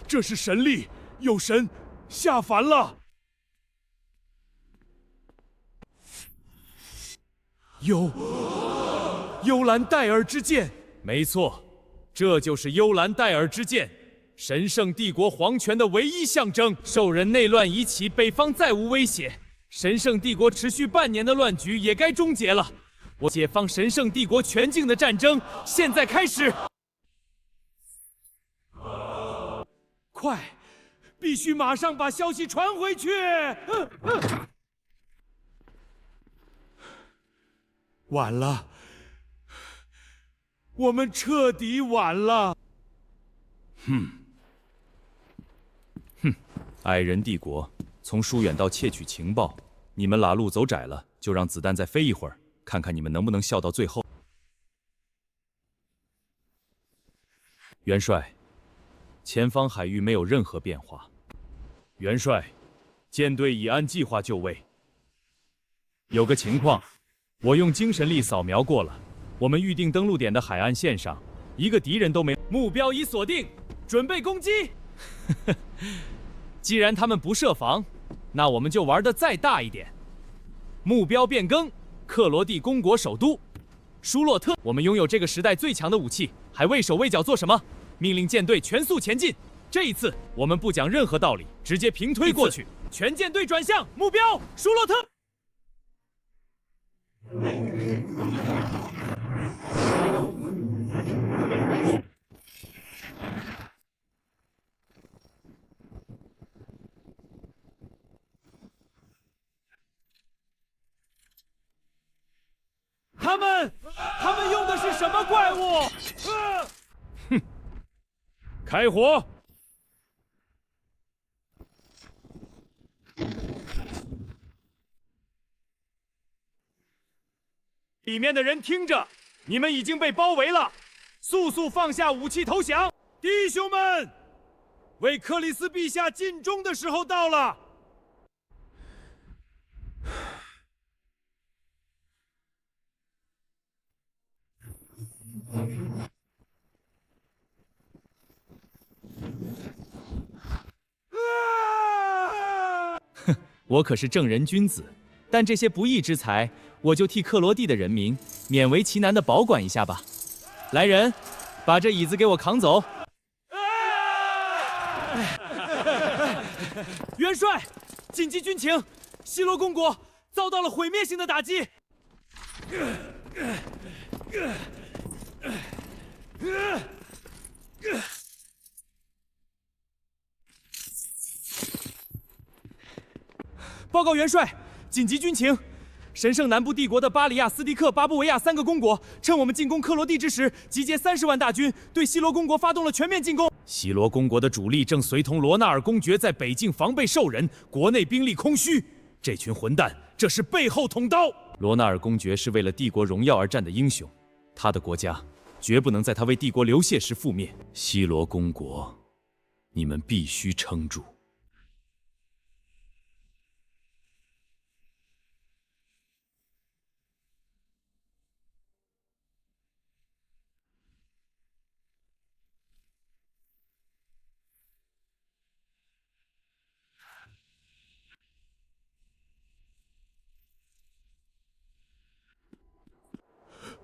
这是神力，有神下凡了。幽兰戴尔之剑，没错，这就是幽兰戴尔之剑，神圣帝国皇权的唯一象征。兽人内乱已起，北方再无威胁，神圣帝国持续半年的乱局也该终结了。我解放神圣帝国全境的战争现在开始！快，必须马上把消息传回去！晚了，我们彻底晚了。矮人帝国从疏远到窃取情报，你们拉路走窄了，就让子弹再飞一会儿，看看你们能不能笑到最后。元帅，前方海域没有任何变化。元帅，舰队已按计划就位。有个情况，我用精神力扫描过了，我们预定登陆点的海岸线上，一个敌人都没有。目标已锁定，准备攻击。既然他们不设防，那我们就玩得再大一点。目标变更，克罗地公国首都舒洛特。我们拥有这个时代最强的武器，还畏手畏脚做什么？命令舰队全速前进。这一次，我们不讲任何道理，直接平推过去。全舰队转向目标舒洛特。他们用的是什么怪物？开火！里面的人听着，你们已经被包围了，速速放下武器投降！弟兄们，为克里斯陛下尽忠的时候到了。我可是正人君子，但这些不义之财，我就替克罗地的人民勉为其难地保管一下吧。来人，把这椅子给我扛走。元帅，紧急军情，西罗公国遭到了毁灭性的打击。报告元帅，紧急军情！神圣南部帝国的巴里亚斯蒂克、巴布维亚3个公国，趁我们进攻克罗地之时，集结30万大军，对西罗公国发动了全面进攻。西罗公国的主力正随同罗纳尔公爵在北境防备兽人，国内兵力空虚。这群混蛋，这是背后捅刀。罗纳尔公爵是为了帝国荣耀而战的英雄，他的国家绝不能在他为帝国流血时覆灭。西罗公国，你们必须撑住。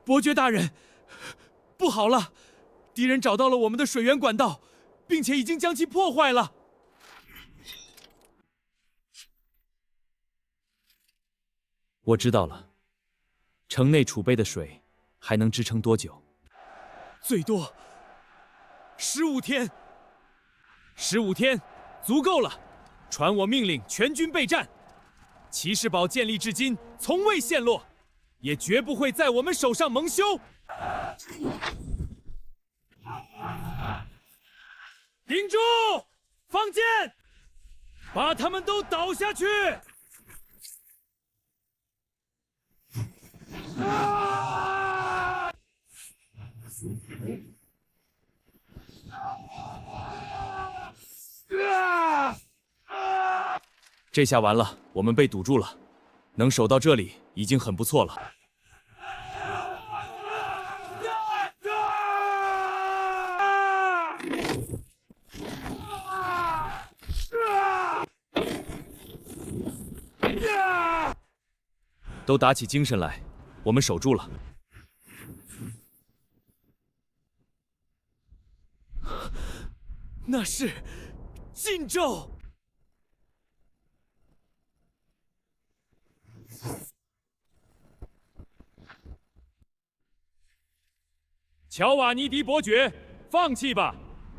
伯爵大人，不好了！敌人找到了我们的水源管道，并且已经将其破坏了。我知道了，城内储备的水还能支撑多久？最多15天。15天，足够了。传我命令，全军备战。骑士堡建立至今，从未陷落，也绝不会在我们手上蒙羞。顶住！放箭！把他们都倒下去！这下完了，我们被堵住了。能守到这里已经很不错了。都打起精神来，我们守住了。那是禁咒。乔瓦尼迪伯爵，放弃吧，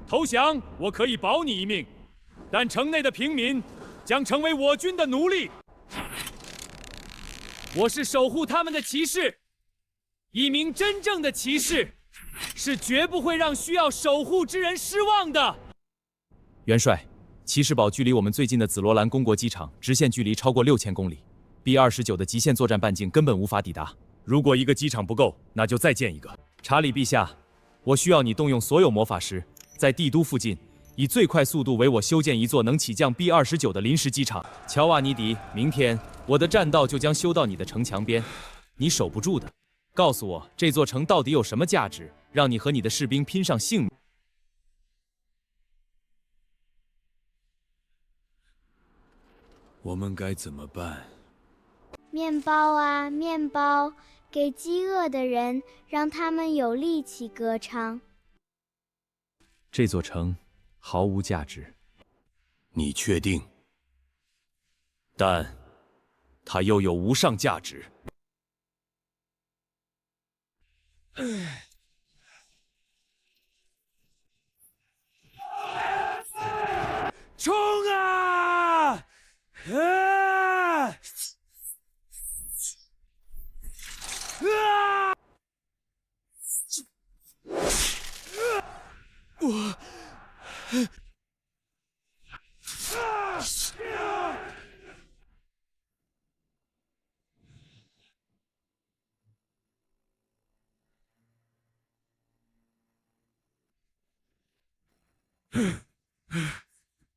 投降，我可以保你一命，但城内的平民将成为我军的奴隶。我是守护他们的骑士，一名真正的骑士，是绝不会让需要守护之人失望的。元帅，骑士堡距离我们最近的紫罗兰公国机场直线距离超过6000公里 ，B-29的极限作战半径根本无法抵达。如果一个机场不够，那就再建一个。查理陛下，我需要你动用所有魔法师，在帝都附近以最快速度为我修建一座能起降 B-29的临时机场。乔瓦尼迪，明天我的栈道就将修到你的城墙边，你守不住的。告诉我，这座城到底有什么价值，让你和你的士兵拼上性命？我们该怎么办？面包啊，面包，给饥饿的人，让他们有力气歌唱。这座城毫无价值。你确定？但它又有无上价值。冲啊！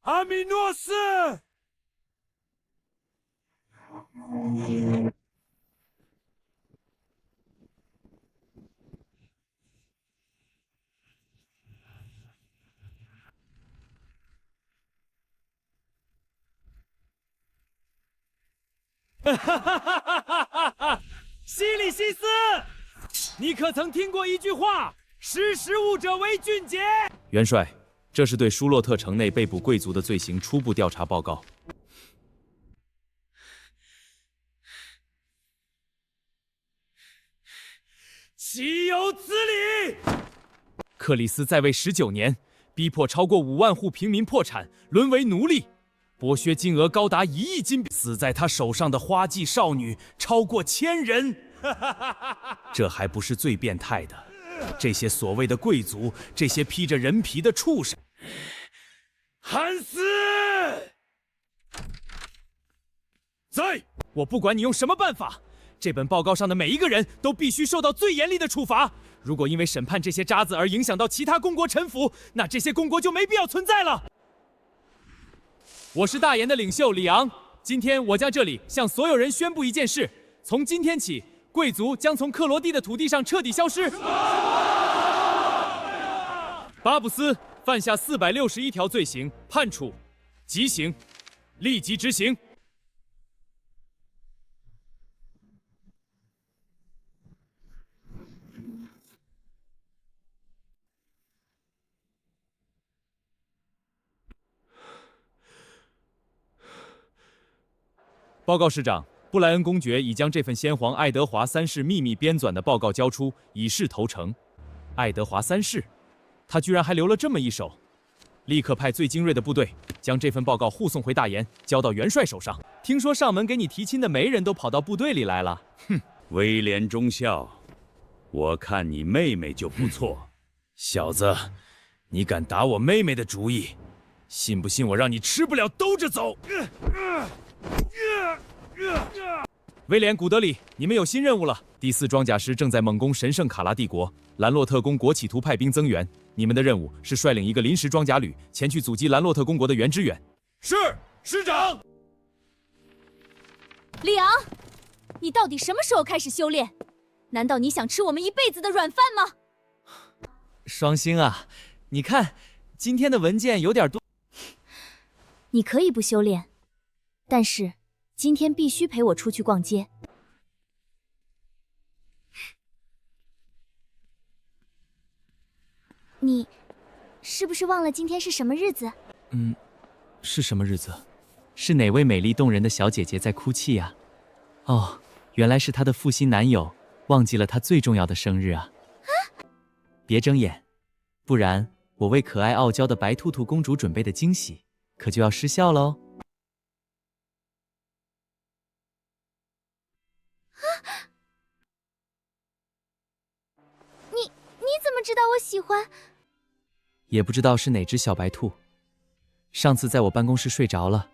阿米诺斯！哈哈哈哈哈哈！西里西斯，你可曾听过一句话：“识时务者为俊杰。”元帅，这是对舒洛特城内被捕贵族的罪行初步调查报告。岂有此理！克里斯在位19年，逼迫超过5万户平民破产，沦为奴隶，剥削金额高达1亿金币。死在他手上的花季少女超过1000人。这还不是最变态的，这些所谓的贵族，这些披着人皮的畜生，汉斯，在！我不管你用什么办法，这本报告上的每一个人都必须受到最严厉的处罚。如果因为审判这些渣子而影响到其他公国臣服，那这些公国就没必要存在了。我是大言的领袖里昂，今天我将这里向所有人宣布一件事：从今天起，贵族将从克罗地的土地上彻底消失。巴布斯犯下461条罪行，判处极刑，立即执行。报告师长，布莱恩公爵已将这份先皇爱德华三世秘密编纂的报告交出，以示投诚。爱德华三世，他居然还留了这么一手！立刻派最精锐的部队将这份报告护送回大研，交到元帅手上。听说上门给你提亲的媒人都跑到部队里来了。哼，威廉中校，我看你妹妹就不错。小子，你敢打我妹妹的主意，信不信我让你吃不了兜着走？威廉·古德里，你们有新任务了。第4装甲师正在猛攻神圣卡拉帝国，兰洛特公国企图派兵增援。你们的任务是率领一个临时装甲旅前去阻击兰洛特公国的援支援。是，师长。里昂，你到底什么时候开始修炼？难道你想吃我们一辈子的软饭吗？双星啊，你看今天的文件有点多。你可以不修炼，但是今天必须陪我出去逛街。你是不是忘了今天是什么日子？是什么日子？是哪位美丽动人的小姐姐在哭泣呀？哦，原来是她的负心男友忘记了她最重要的生日啊！别睁眼，不然我为可爱傲娇的白兔兔公主准备的惊喜可就要失效喽。你怎么知道我喜欢？也不知道是哪只小白兔，上次在我办公室睡着了，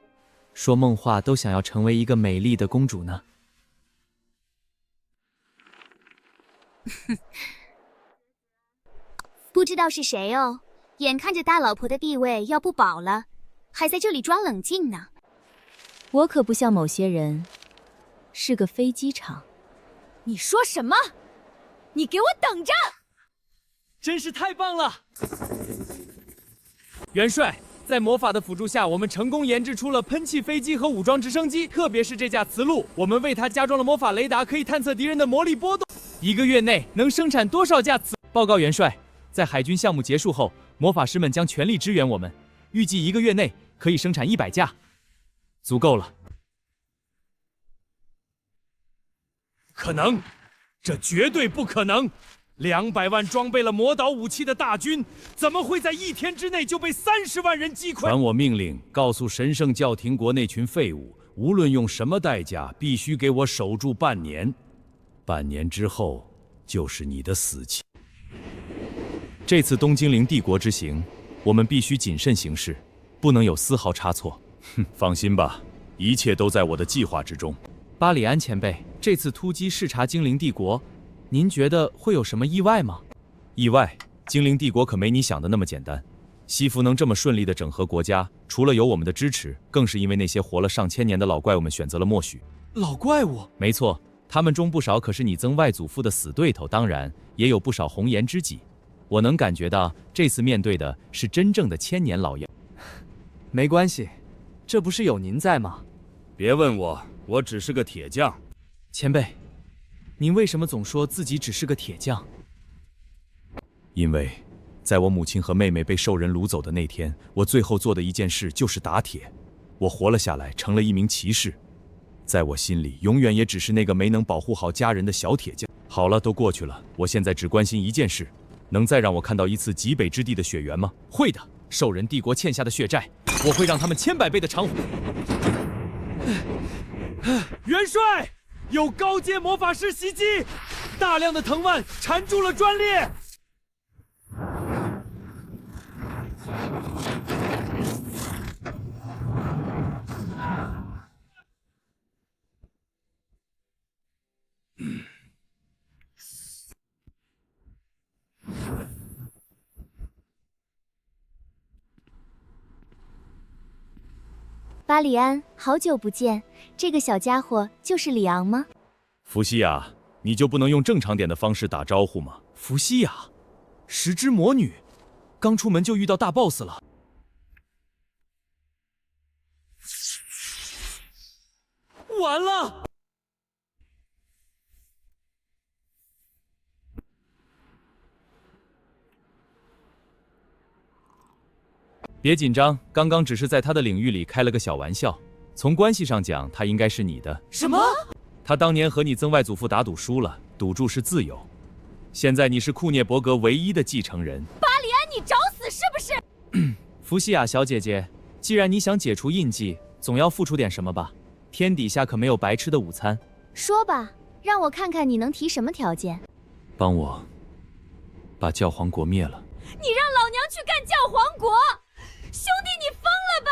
说梦话都想要成为一个美丽的公主呢。不知道是谁哦，眼看着大老婆的地位要不保了，还在这里装冷静呢。我可不像某些人，是个飞机场。你说什么？你给我等着！真是太棒了！元帅，在魔法的辅助下，我们成功研制出了喷气飞机和武装直升机，特别是这架雌鹿，我们为它加装了魔法雷达，可以探测敌人的魔力波动。1个月内能生产多少架雌？报告元帅，在海军项目结束后，魔法师们将全力支援我们，预计1个月内可以生产100架，足够了。可能？这绝对不可能！200万装备了魔导武器的大军，怎么会在1天之内就被30万人击溃？传我命令，告诉神圣教廷国那群废物，无论用什么代价，必须给我守住半年。半年之后，就是你的死期。这次东精灵帝国之行，我们必须谨慎行事，不能有丝毫差错。放心吧，一切都在我的计划之中。巴里安前辈，这次突击视察精灵帝国，您觉得会有什么意外吗？意外？精灵帝国可没你想的那么简单。西服能这么顺利地整合国家，除了有我们的支持，更是因为那些活了上千年的老怪物们选择了默许。老怪物？没错，他们中不少可是你曾外祖父的死对头，当然也有不少红颜知己。我能感觉到这次面对的是真正的千年老妖。没关系，这不是有您在吗？别问我，我只是个铁匠。前辈，您为什么总说自己只是个铁匠？因为在我母亲和妹妹被兽人掳走的那天，我最后做的一件事就是打铁。我活了下来，成了一名骑士。在我心里，永远也只是那个没能保护好家人的小铁匠。好了，都过去了，我现在只关心一件事：能再让我看到一次极北之地的雪原吗？会的，兽人帝国欠下的血债，我会让他们100倍的偿还。元帅，有高阶魔法师袭击，大量的藤蔓缠住了专列。巴里安，好久不见，这个小家伙就是里昂吗？伏羲亚，你就不能用正常点的方式打招呼吗？伏羲亚，10只魔女，刚出门就遇到大 boss 了。完了！别紧张，刚刚只是在他的领域里开了个小玩笑。从关系上讲，他应该是你的。什么？他当年和你曾外祖父打赌输了，赌注是自由。现在你是库涅伯格唯一的继承人。巴里安，你找死是不是？福西亚小姐姐，既然你想解除印记，总要付出点什么吧？天底下可没有白吃的午餐。说吧，让我看看你能提什么条件。帮我把教皇国灭了。你让老娘去干教皇国？兄弟，你疯了吧？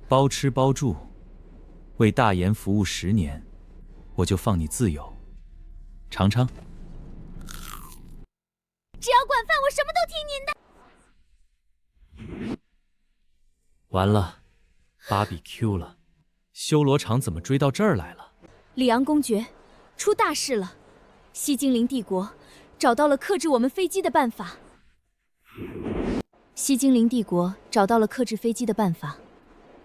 包吃包住，为大言服务10年，我就放你自由。尝尝。只要管饭，我什么都听您的。完了，芭比 Q 了。修罗场怎么追到这儿来了？里昂公爵，出大事了！西精灵帝国找到了克制我们飞机的办法。西精灵帝国找到了克制飞机的办法。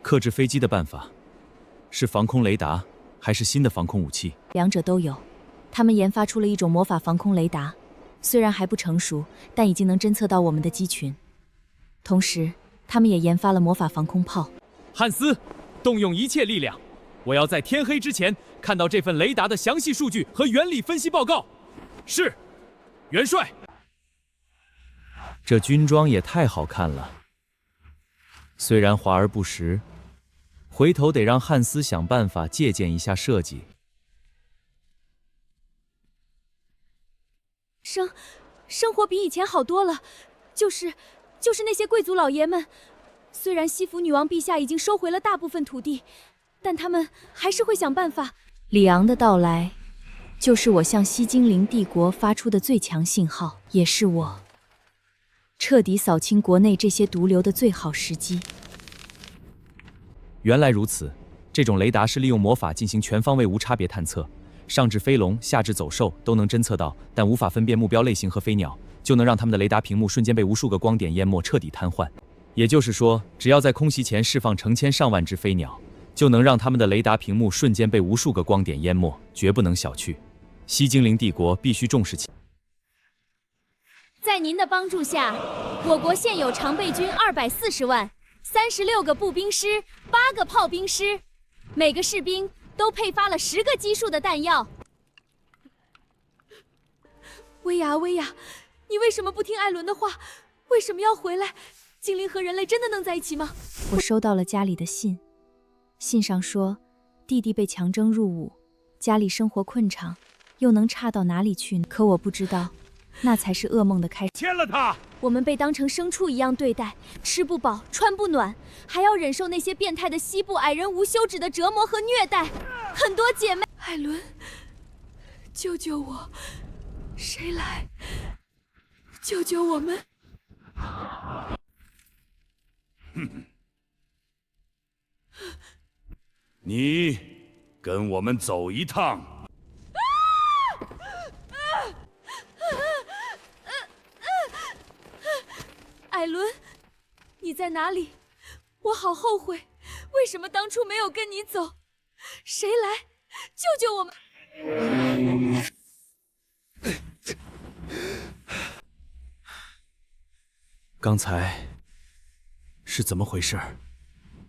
克制飞机的办法，是防空雷达，还是新的防空武器？两者都有。他们研发出了一种魔法防空雷达，虽然还不成熟，但已经能侦测到我们的机群。同时，他们也研发了魔法防空炮。汉斯，动用一切力量，我要在天黑之前看到这份雷达的详细数据和原理分析报告。是，元帅。这军装也太好看了，虽然华而不实，回头得让汉斯想办法借鉴一下设计。生活比以前好多了，就是那些贵族老爷们，虽然西服女王陛下已经收回了大部分土地，但他们还是会想办法。里昂的到来，就是我向西精灵帝国发出的最强信号，也是我彻底扫清国内这些毒瘤的最好时机。原来如此，这种雷达是利用魔法进行全方位无差别探测。上至飞龙，下至走兽都能侦测到，但无法分辨目标类型和飞鸟，就能让他们的雷达屏幕瞬间被无数个光点淹没，彻底瘫痪。也就是说，只要在空袭前释放成千上万只飞鸟，就能让他们的雷达屏幕瞬间被无数个光点淹没，绝不能小觑。西精灵帝国必须重视其。在您的帮助下，我国现有常备军240万，36个步兵师，8个炮兵师，每个士兵都配发了10个基数的弹药。薇娅，你为什么不听艾伦的话？为什么要回来？精灵和人类真的能在一起吗？我收到了家里的信，信上说弟弟被强征入伍，家里生活困场，又能差到哪里去呢？可我不知道，那才是噩梦的开始。签了他！我们被当成牲畜一样对待，吃不饱，穿不暖，还要忍受那些变态的西部矮人无休止的折磨和虐待。很多姐妹，艾伦，救救我！谁来救救我们？你跟我们走一趟。艾伦，你在哪里？我好后悔，为什么当初没有跟你走？谁来救救我们？刚才是怎么回事？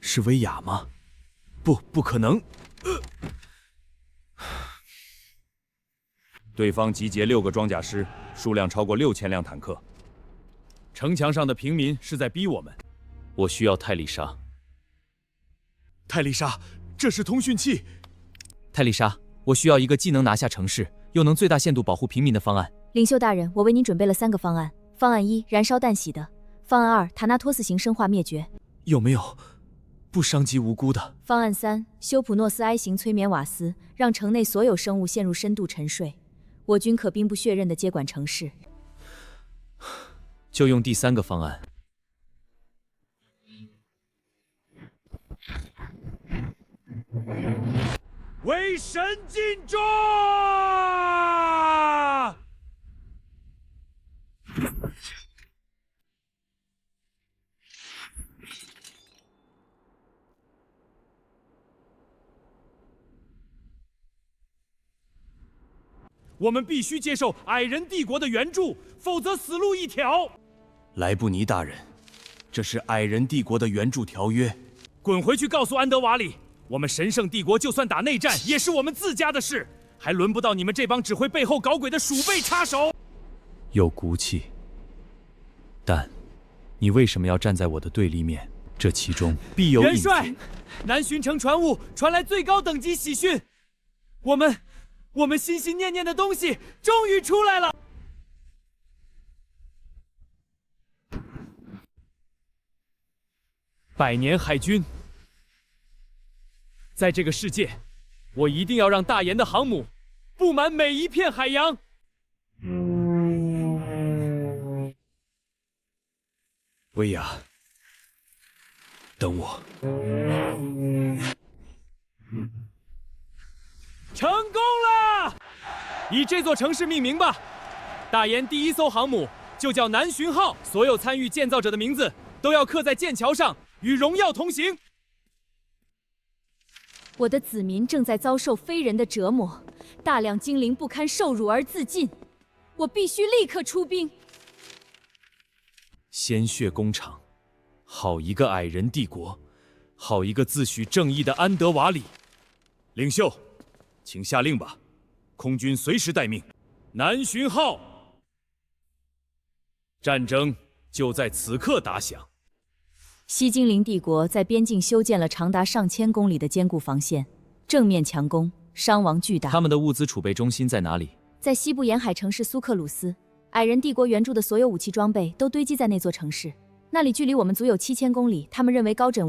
是薇娅吗？不可能！对方集结6个装甲师，数量超过6000辆坦克。城墙上的平民是在逼我们。我需要泰丽莎。泰丽莎，这是通讯器。泰丽莎，我需要一个既能拿下城市，又能最大限度保护平民的方案。领袖大人，我为您准备了3个方案。方案1，燃烧弹洗的；方案2，塔纳托斯型生化灭绝。有没有不伤及无辜的？方案3，修普诺斯埃型催眠瓦斯，让城内所有生物陷入深度沉睡，我军可兵不血刃地接管城市。就用第3个方案。为神尽忠！我们必须接受矮人帝国的援助，否则死路一条。莱布尼大人，这是矮人帝国的援助条约，滚回去告诉安德瓦里，我们神圣帝国就算打内战，也是我们自家的事，还轮不到你们这帮只会背后搞鬼的鼠辈插手。有骨气，但你为什么要站在我的对立面？这其中必有元帅，南巡城传务传来最高等级喜讯，我们心心念念的东西终于出来了。百年海军，在这个世界，我一定要让大炎的航母布满每一片海洋。薇娅，等我。成功了！以这座城市命名吧，大炎第1艘航母就叫南巡号，所有参与建造者的名字都要刻在剑桥上，与荣耀同行。我的子民正在遭受非人的折磨，大量精灵不堪受辱而自尽，我必须立刻出兵。鲜血工厂，好一个矮人帝国，好一个自诩正义的安德瓦里。领袖，请下令吧，空军随时待命。南巡号，战争就在此刻打响。西精灵帝国在边境修建了长达上千公里的坚固防线，正面强攻，伤亡巨大。他们的物资储备中心在哪里？在西部沿海城市苏克鲁斯，矮人帝国援助的所有武器装备都堆积在那座城市，那里距离我们足有7000公里。他们认为高枕。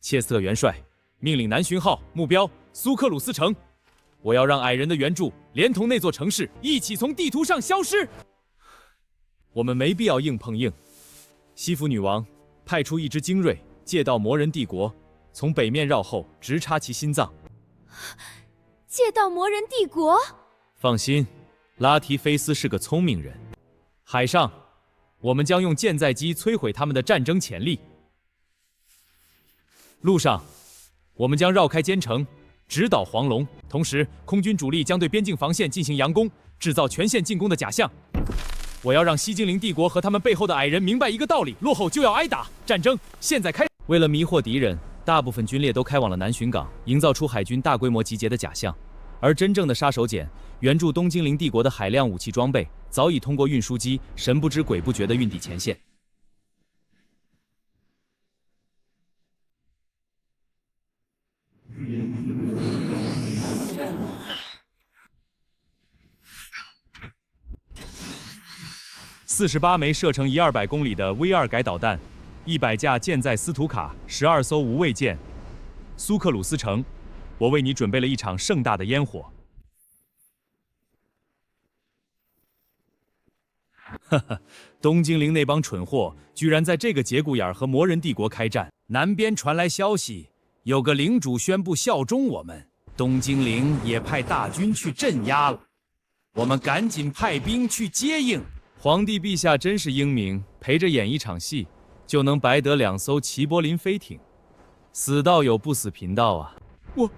切斯特元帅命令南巡号目标苏克鲁斯城，我要让矮人的援助连同那座城市一起从地图上消失。我们没必要硬碰硬。西弗女王派出一支精锐，借道魔人帝国，从北面绕后，直插其心脏。借道魔人帝国？放心，拉提菲斯是个聪明人。海上，我们将用舰载机摧毁他们的战争潜力。路上，我们将绕开坚城，直捣黄龙。同时，空军主力将对边境防线进行佯攻，制造全线进攻的假象。我要让西精灵帝国和他们背后的矮人明白一个道理：落后就要挨打。战争现在开。为了迷惑敌人，大部分军列都开往了南巡港，营造出海军大规模集结的假象。而真正的杀手锏，援助东精灵帝国的海量武器装备，早已通过运输机神不知鬼不觉地运抵前线。48枚射程100-200公里的 V2 改导弹，100架舰载斯图卡，12艘无畏舰。苏克鲁斯城，我为你准备了一场盛大的烟火。哈哈，东精灵那帮蠢货居然在这个节骨眼和魔人帝国开战。南边传来消息，有个领主宣布效忠我们，东精灵也派大军去镇压了。我们赶紧派兵去接应。皇帝陛下真是英明，陪着演一场戏，就能白得2艘齐柏林飞艇。死道友不死贫道啊！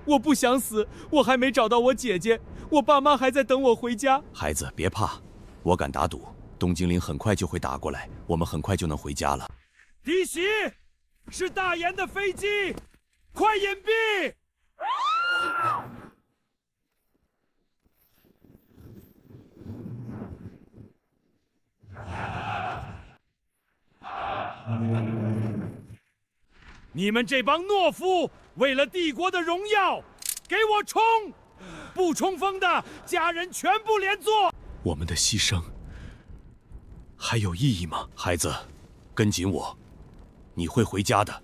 我不想死，我还没找到我姐姐，我爸妈还在等我回家。孩子别怕，我敢打赌，东精灵很快就会打过来，我们很快就能回家了。弟媳，是大炎的飞机，快隐蔽！你们这帮懦夫，为了帝国的荣耀，给我冲！不冲锋的，家人全部连坐。我们的牺牲还有意义吗？孩子，跟紧我，你会回家的。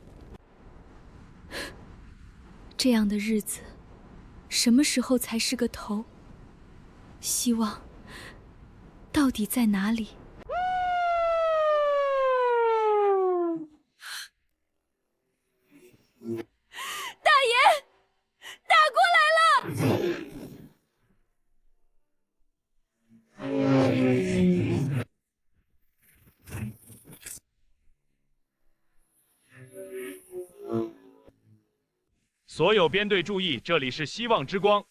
这样的日子，什么时候才是个头？希望到底在哪里？大爷，打过来了！所有编队注意，这里是希望之光，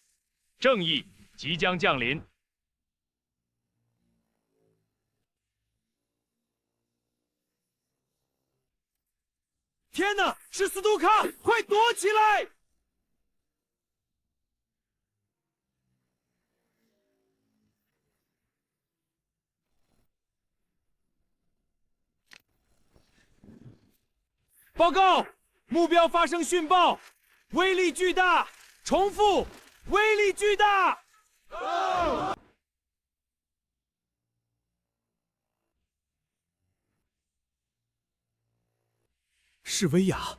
正义即将降临。天哪！是斯图卡，快躲起来！报告，目标发生讯爆，威力巨大。重复，威力巨大。是薇娅，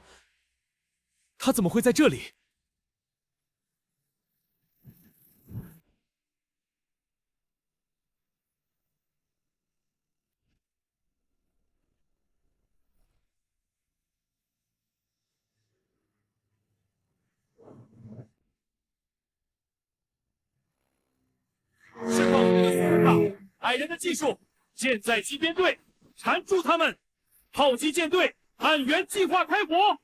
她怎么会在这里？释放我们的斯图卡，矮人的技术，舰载机编队，缠住他们，炮击舰队。按原计划开火！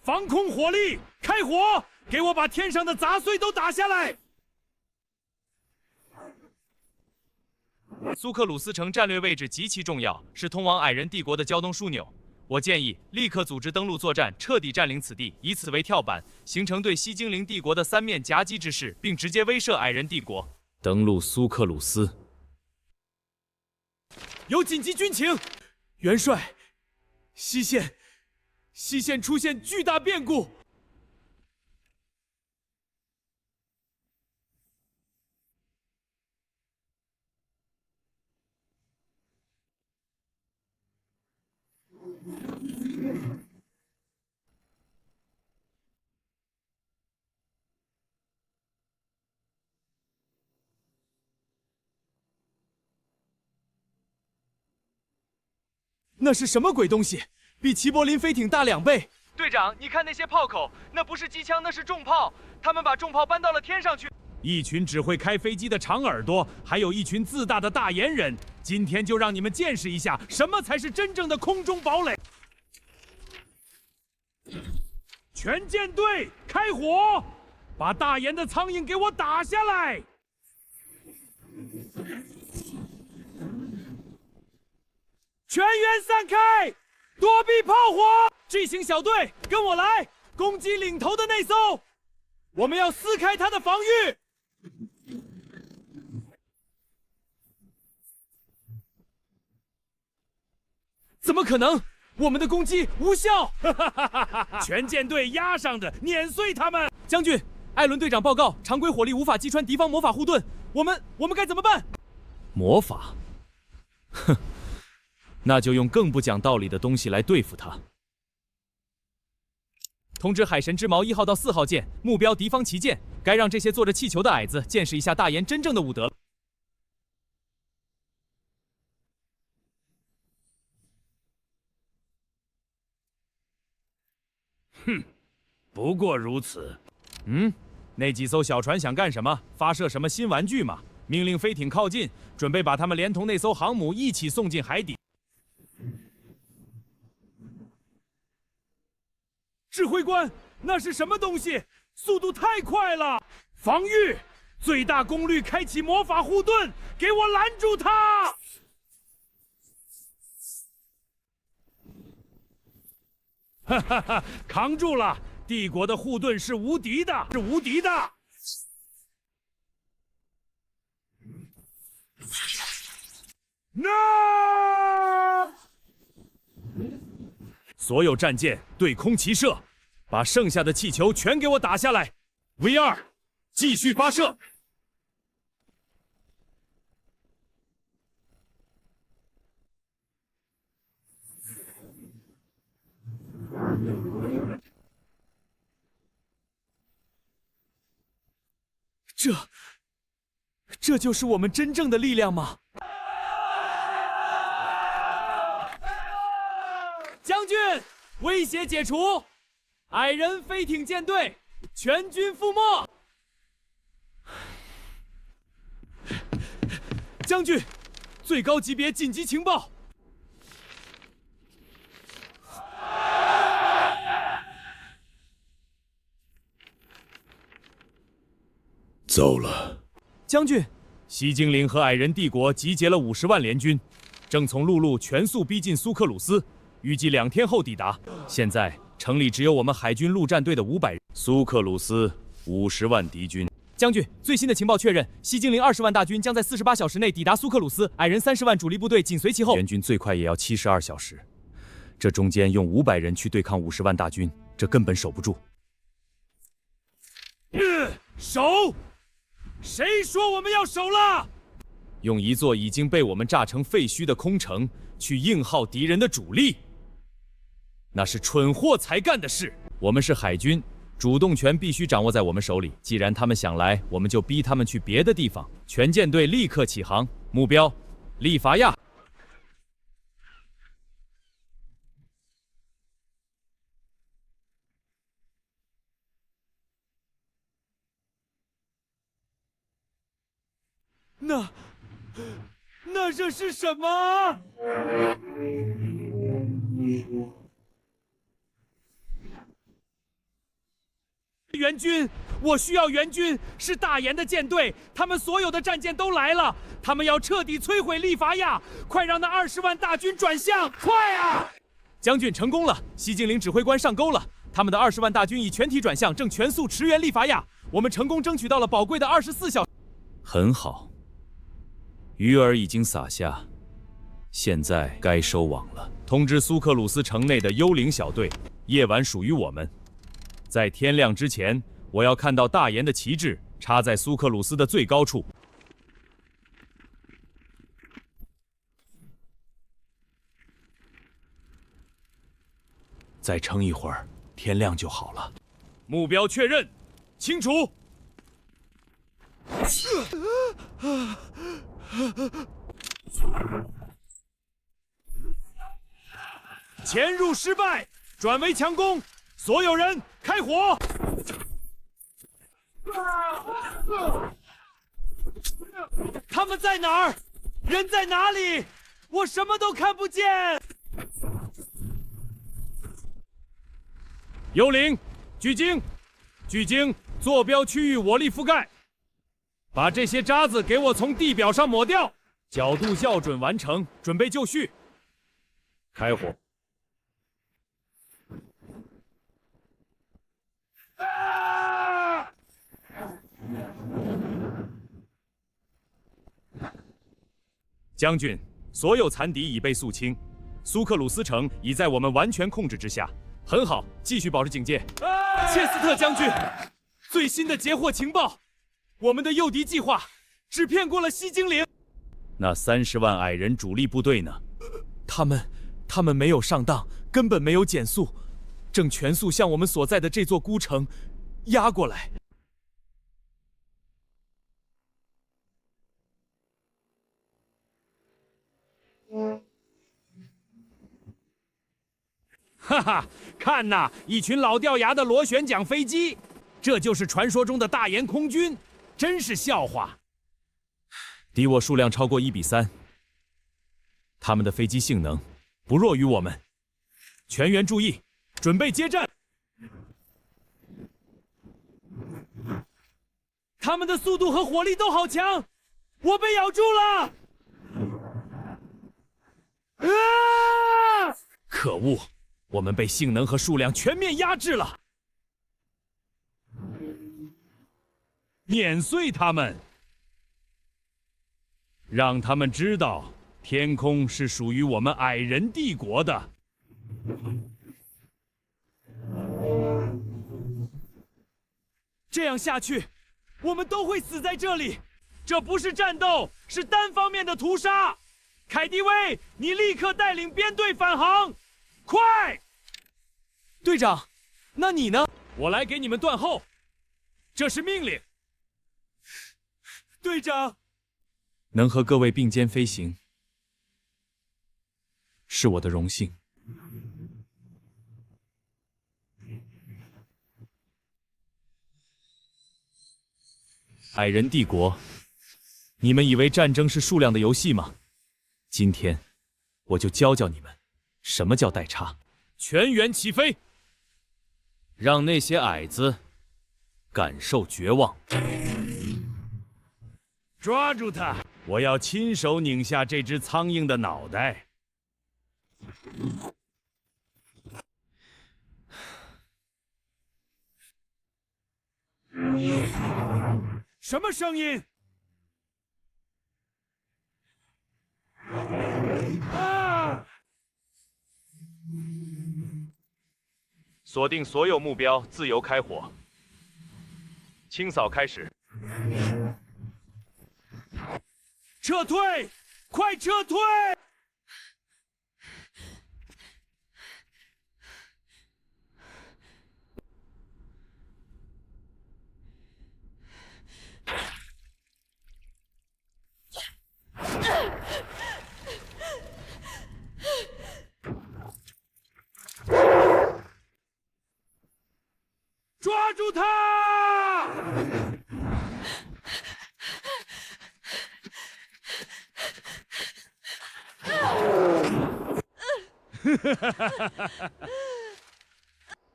防空火力，开火！给我把天上的杂碎都打下来！苏克鲁斯城战略位置极其重要，是通往矮人帝国的交通枢纽。我建议立刻组织登陆作战，彻底占领此地，以此为跳板，形成对西精灵帝国的三面夹击之势，并直接威慑矮人帝国。登陆苏克鲁斯，有紧急军情，元帅，西线出现巨大变故。那是什么鬼东西？比齐柏林飞艇大2倍！队长，你看那些炮口，那不是机枪，那是重炮。他们把重炮搬到了天上去。一群只会开飞机的长耳朵，还有一群自大的大言人。今天就让你们见识一下，什么才是真正的空中堡垒！全舰队开火，把大言的苍蝇给我打下来！全员散开，躲避炮火！G 型小队，跟我来，攻击领头的那艘。我们要撕开他的防御。怎么可能？我们的攻击无效！全舰队压上的，碾碎他们！将军，艾伦队长报告，常规火力无法击穿敌方魔法护盾，我们该怎么办？魔法？哼。那就用更不讲道理的东西来对付他。通知海神之矛1号到4号舰，目标敌方旗舰。该让这些坐着气球的矮子见识一下大言真正的武德。哼，不过如此。那几艘小船想干什么？发射什么新玩具吗？命令飞艇靠近，准备把他们连同那艘航母一起送进海底。指挥官，那是什么东西？速度太快了！防御，最大功率开启魔法护盾，给我拦住他！哈哈哈，扛住了！帝国的护盾是无敌的，是无敌的！那！所有战舰对空齐射，把剩下的气球全给我打下来。V2，继续发射。这就是我们真正的力量吗？将军，威胁解除，矮人飞艇舰队全军覆没。将军，最高级别紧急情报。走了。将军，西精灵和矮人帝国集结了50万联军，正从陆路全速逼近苏克鲁斯，预计2天后抵达。现在城里只有我们海军陆战队的500人。苏克鲁斯50万敌军。将军，最新的情报确认，西精灵20万大军将在48小时内抵达苏克鲁斯，矮人30万主力部队紧随其后。援军最快也要72小时，这中间用500人去对抗50万大军，这根本守不住。守！谁说我们要守了？用一座已经被我们炸成废墟的空城去硬耗敌人的主力，那是蠢货才干的事。我们是海军，主动权必须掌握在我们手里。既然他们想来，我们就逼他们去别的地方。全舰队立刻起航，目标：利伐亚。那这是什么？援军，我需要援军！是大炎的舰队，他们所有的战舰都来了，他们要彻底摧毁利伐亚！快让那20万大军转向！快啊！将军成功了，西精灵指挥官上钩了，他们的20万大军已全体转向，正全速驰援利伐亚。我们成功争取到了宝贵的24小时。很好。鱼儿已经撒下，现在该收网了。通知苏克鲁斯城内的幽灵小队，夜晚属于我们。在天亮之前，我要看到大炎的旗帜插在苏克鲁斯的最高处。再撑一会儿，天亮就好了。目标确认，清楚。潜入失败，转为强攻，所有人开火！他们在哪儿？人在哪里？我什么都看不见。幽灵，巨鲸，巨鲸，坐标区域我力覆盖。把这些渣子给我从地表上抹掉，角度校准完成，准备就绪。开火！将军，所有残敌已被肃清，苏克鲁斯城已在我们完全控制之下。很好，继续保持警戒。切斯特将军，最新的截获情报。我们的诱敌计划只骗过了西精灵。那30万矮人主力部队呢？他们没有上当，根本没有减速，正全速向我们所在的这座孤城压过来。哈哈，看呐，一群老掉牙的螺旋桨飞机，这就是传说中的大炎空军。真是笑话！敌我数量超过1比3，他们的飞机性能不弱于我们。全员注意，准备接战！他们的速度和火力都好强，我被咬住了！啊！可恶，我们被性能和数量全面压制了。碾碎他们，让他们知道天空是属于我们矮人帝国的。这样下去，我们都会死在这里。这不是战斗，是单方面的屠杀。凯蒂薇，你立刻带领编队返航，快！队长，那你呢？我来给你们断后，这是命令。队长，能和各位并肩飞行，是我的荣幸。矮人帝国，你们以为战争是数量的游戏吗？今天，我就教教你们，什么叫代差。全员起飞，让那些矮子感受绝望。抓住他！我要亲手拧下这只苍蝇的脑袋。什么声音？啊！锁定所有目标，自由开火。清扫开始。撤退！快撤退！抓住他！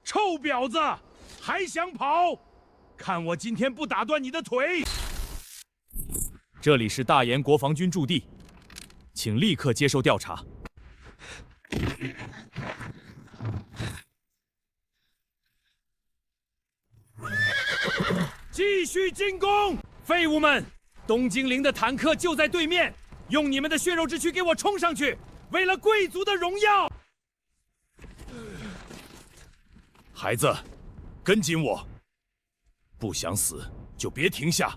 臭婊子，还想跑？看我今天不打断你的腿！这里是大研国防军驻地，请立刻接受调查。继续进攻，废物们！东京陵的坦克就在对面，用你们的血肉之躯给我冲上去！为了贵族的荣耀！孩子，跟紧我。不想死就别停下。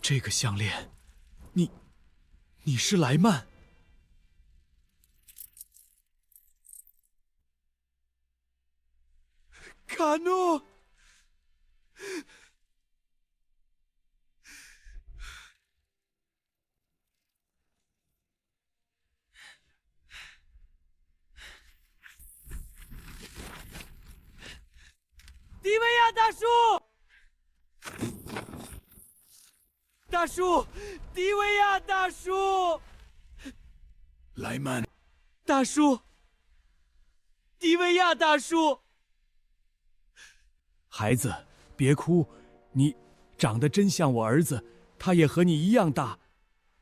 这个项链，你是莱曼？卡诺，迪维亚大叔！大叔，迪维亚大叔！莱曼，大叔，迪维亚大叔！孩子，别哭，你长得真像我儿子，他也和你一样大，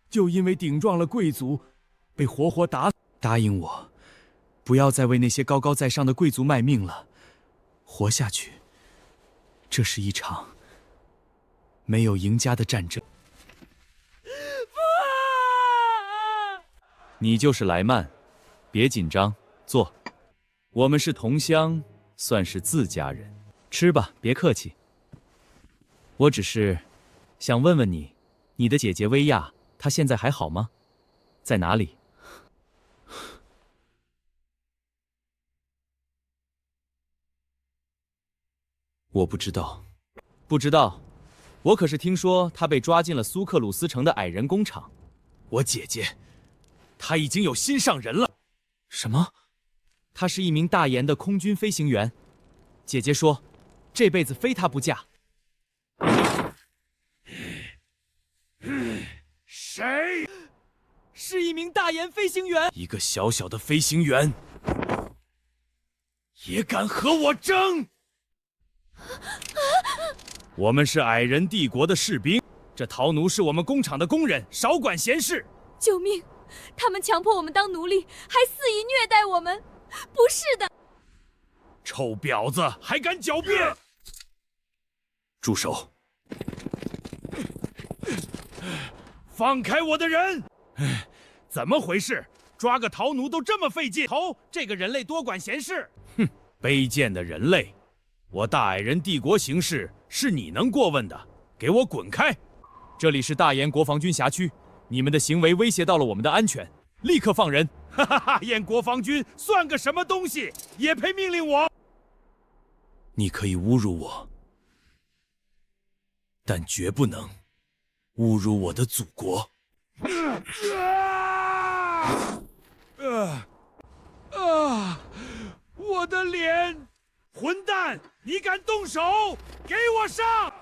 就因为顶撞了贵族，被活活打死。答应我，不要再为那些高高在上的贵族卖命了，活下去。这是一场没有赢家的战争。你就是莱曼，别紧张，坐。我们是同乡，算是自家人。吃吧，别客气。我只是想问问你，你的姐姐薇娅，她现在还好吗？在哪里？我不知道，不知道。我可是听说她被抓进了苏克鲁斯城的矮人工厂。我姐姐。他已经有心上人了。什么？他是一名大研的空军飞行员。姐姐说，这辈子非他不嫁。谁？是一名大研飞行员。一个小小的飞行员，也敢和我争？我们是矮人帝国的士兵，这陶奴是我们工厂的工人，少管闲事。救命！他们强迫我们当奴隶，还肆意虐待我们。不是的，臭婊子，还敢狡辩！住手！放开我的人！怎么回事？抓个陶奴都这么费劲？这个人类多管闲事！哼，卑贱的人类！我大矮人帝国行事是你能过问的？给我滚开！这里是大研国防军辖区。你们的行为威胁到了我们的安全，立刻放人！哈哈哈！燕国防军算个什么东西，也配命令我？你可以侮辱我，但绝不能侮辱我的祖国！我的脸！混蛋！你敢动手？给我上！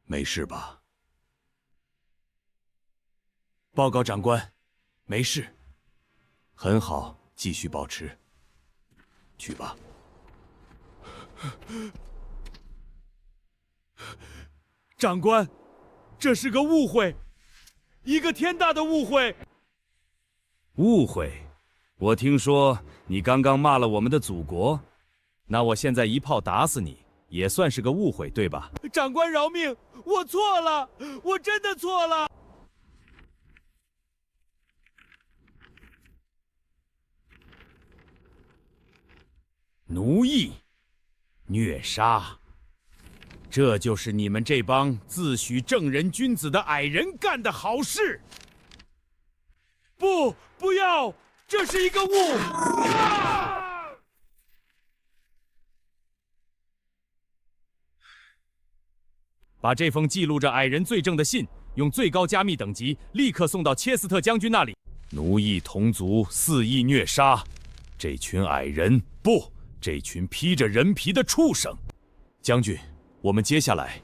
没事吧？报告长官，没事。很好，继续保持。去吧。长官，这是个误会，一个天大的误会。误会？我听说你刚刚骂了我们的祖国，那我现在一炮打死你，也算是个误会，对吧？长官饶命，我错了，我真的错了。奴役、虐杀，这就是你们这帮自诩正人君子的矮人干的好事！不要，这是一个误！把这封记录着矮人罪证的信，用最高加密等级立刻送到切斯特将军那里。奴役同族，肆意虐杀，这群矮人不！这群披着人皮的畜生！将军，我们接下来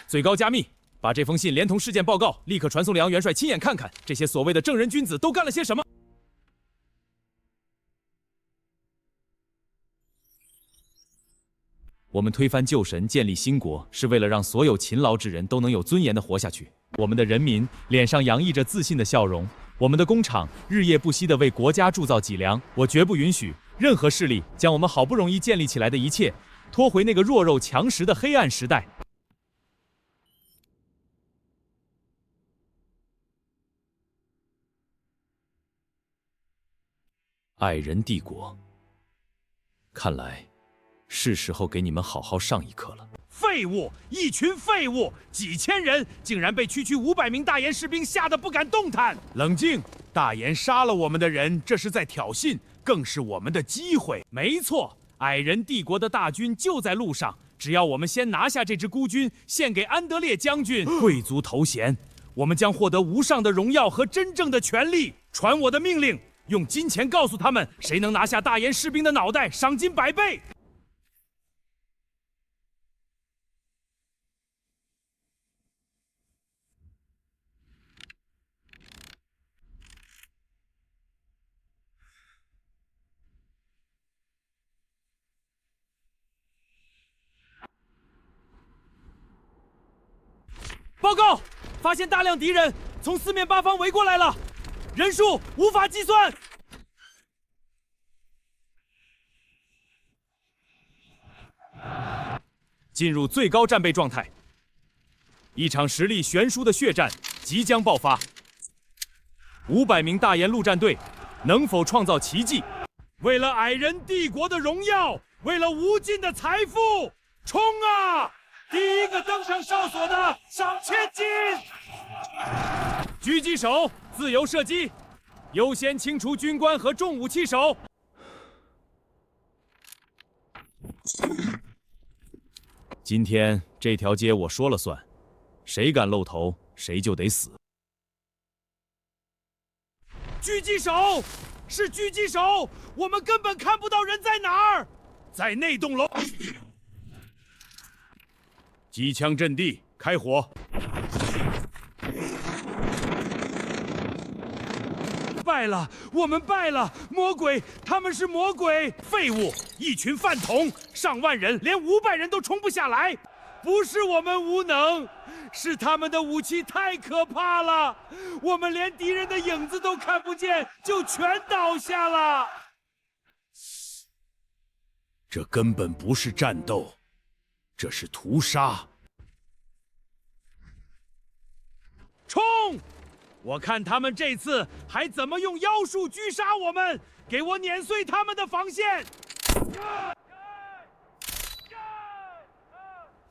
最高加密，把这封信连同事件报告立刻传送里昂元帅亲眼看看，这些所谓的正人君子都干了些什么。我们推翻旧神，建立新国，是为了让所有勤劳之人都能有尊严地活下去。我们的人民脸上洋溢着自信的笑容。我们的工厂日夜不息地为国家铸造脊梁，我绝不允许任何势力将我们好不容易建立起来的一切拖回那个弱肉强食的黑暗时代。矮人帝国，看来是时候给你们好好上一课了。废物，一群废物，几千人竟然被区区500名大研士兵吓得不敢动弹。冷静，大研杀了我们的人，这是在挑衅，更是我们的机会。没错，矮人帝国的大军就在路上，只要我们先拿下这支孤军，献给安德烈将军贵族头衔，我们将获得无上的荣耀和真正的权利。传我的命令，用金钱告诉他们，谁能拿下大研士兵的脑袋，赏金100倍。报告，发现大量敌人从四面八方围过来了，人数无法计算。进入最高战备状态，一场实力悬殊的血战即将爆发。500名大研陆战队能否创造奇迹？为了矮人帝国的荣耀，为了无尽的财富，冲啊！第一个登上哨所的赏1000金。狙击手自由射击，优先清除军官和重武器手。今天这条街我说了算，谁敢露头，谁就得死。狙击手，是狙击手，我们根本看不到人在哪儿，在那栋楼。机枪阵地，开火！败了，我们败了！魔鬼，他们是魔鬼！废物，一群饭桶，上万人，连500人都冲不下来。不是我们无能，是他们的武器太可怕了，我们连敌人的影子都看不见，就全倒下了。这根本不是战斗。这是屠杀！冲！我看他们这次还怎么用妖术狙杀我们！给我碾碎他们的防线！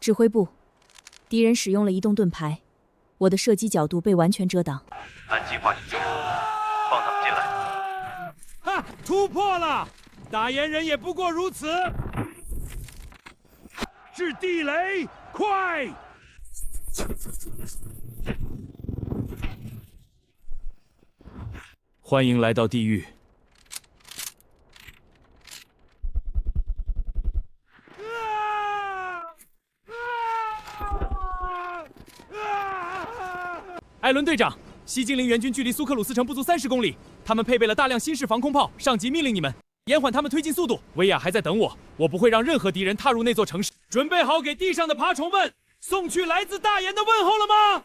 指挥部，敌人使用了移动盾牌，我的射击角度被完全遮挡。按计划行动，放他们进来。哈，突破了！大炎人也不过如此。掷地雷，快！欢迎来到地狱。艾伦队长，西精灵援军距离苏克鲁斯城不足30公里，他们配备了大量新式防空炮。上级命令你们延缓他们推进速度。薇娅还在等我，我不会让任何敌人踏入那座城市。准备好给地上的爬虫们送去来自大炎的问候了吗？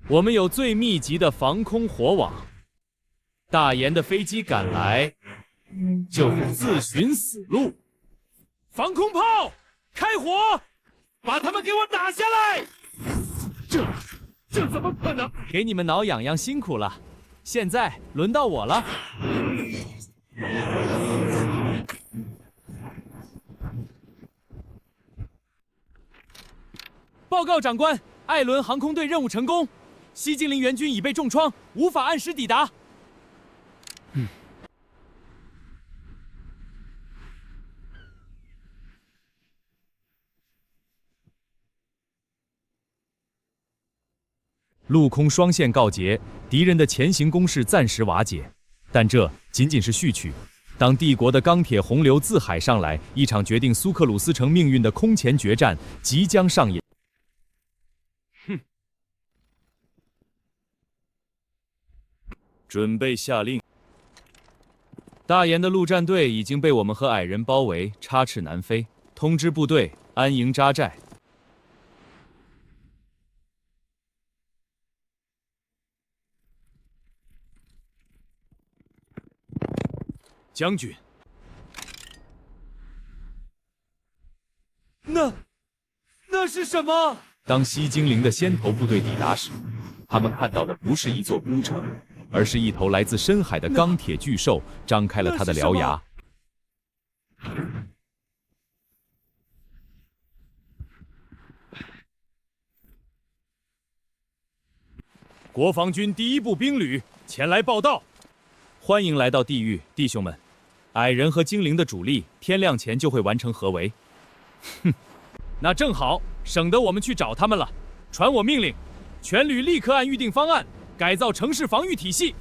我们有最密集的防空火网，大炎的飞机赶来就是自寻死路。防空炮，开火！把他们给我打下来！这怎么可能？给你们挠痒痒辛苦了，现在轮到我了。报告长官，艾伦航空队任务成功，西精灵援军已被重创，无法按时抵达。陆空双线告捷，敌人的前行攻势暂时瓦解，但这仅仅是序曲。当帝国的钢铁洪流自海上来，一场决定苏克鲁斯城命运的空前决战即将上演。准备下令。大炎的陆战队已经被我们和矮人包围，插翅难飞。通知部队安营扎寨。将军，那是什么？当西精灵的先头部队抵达时，他们看到的不是一座孤城，而是一头来自深海的钢铁巨兽张开了它的獠牙。国防军第1部兵旅前来报道。欢迎来到地狱，弟兄们！矮人和精灵的主力天亮前就会完成合围。哼，那正好，省得我们去找他们了。传我命令，全旅立刻按预定方案改造城市防御体系。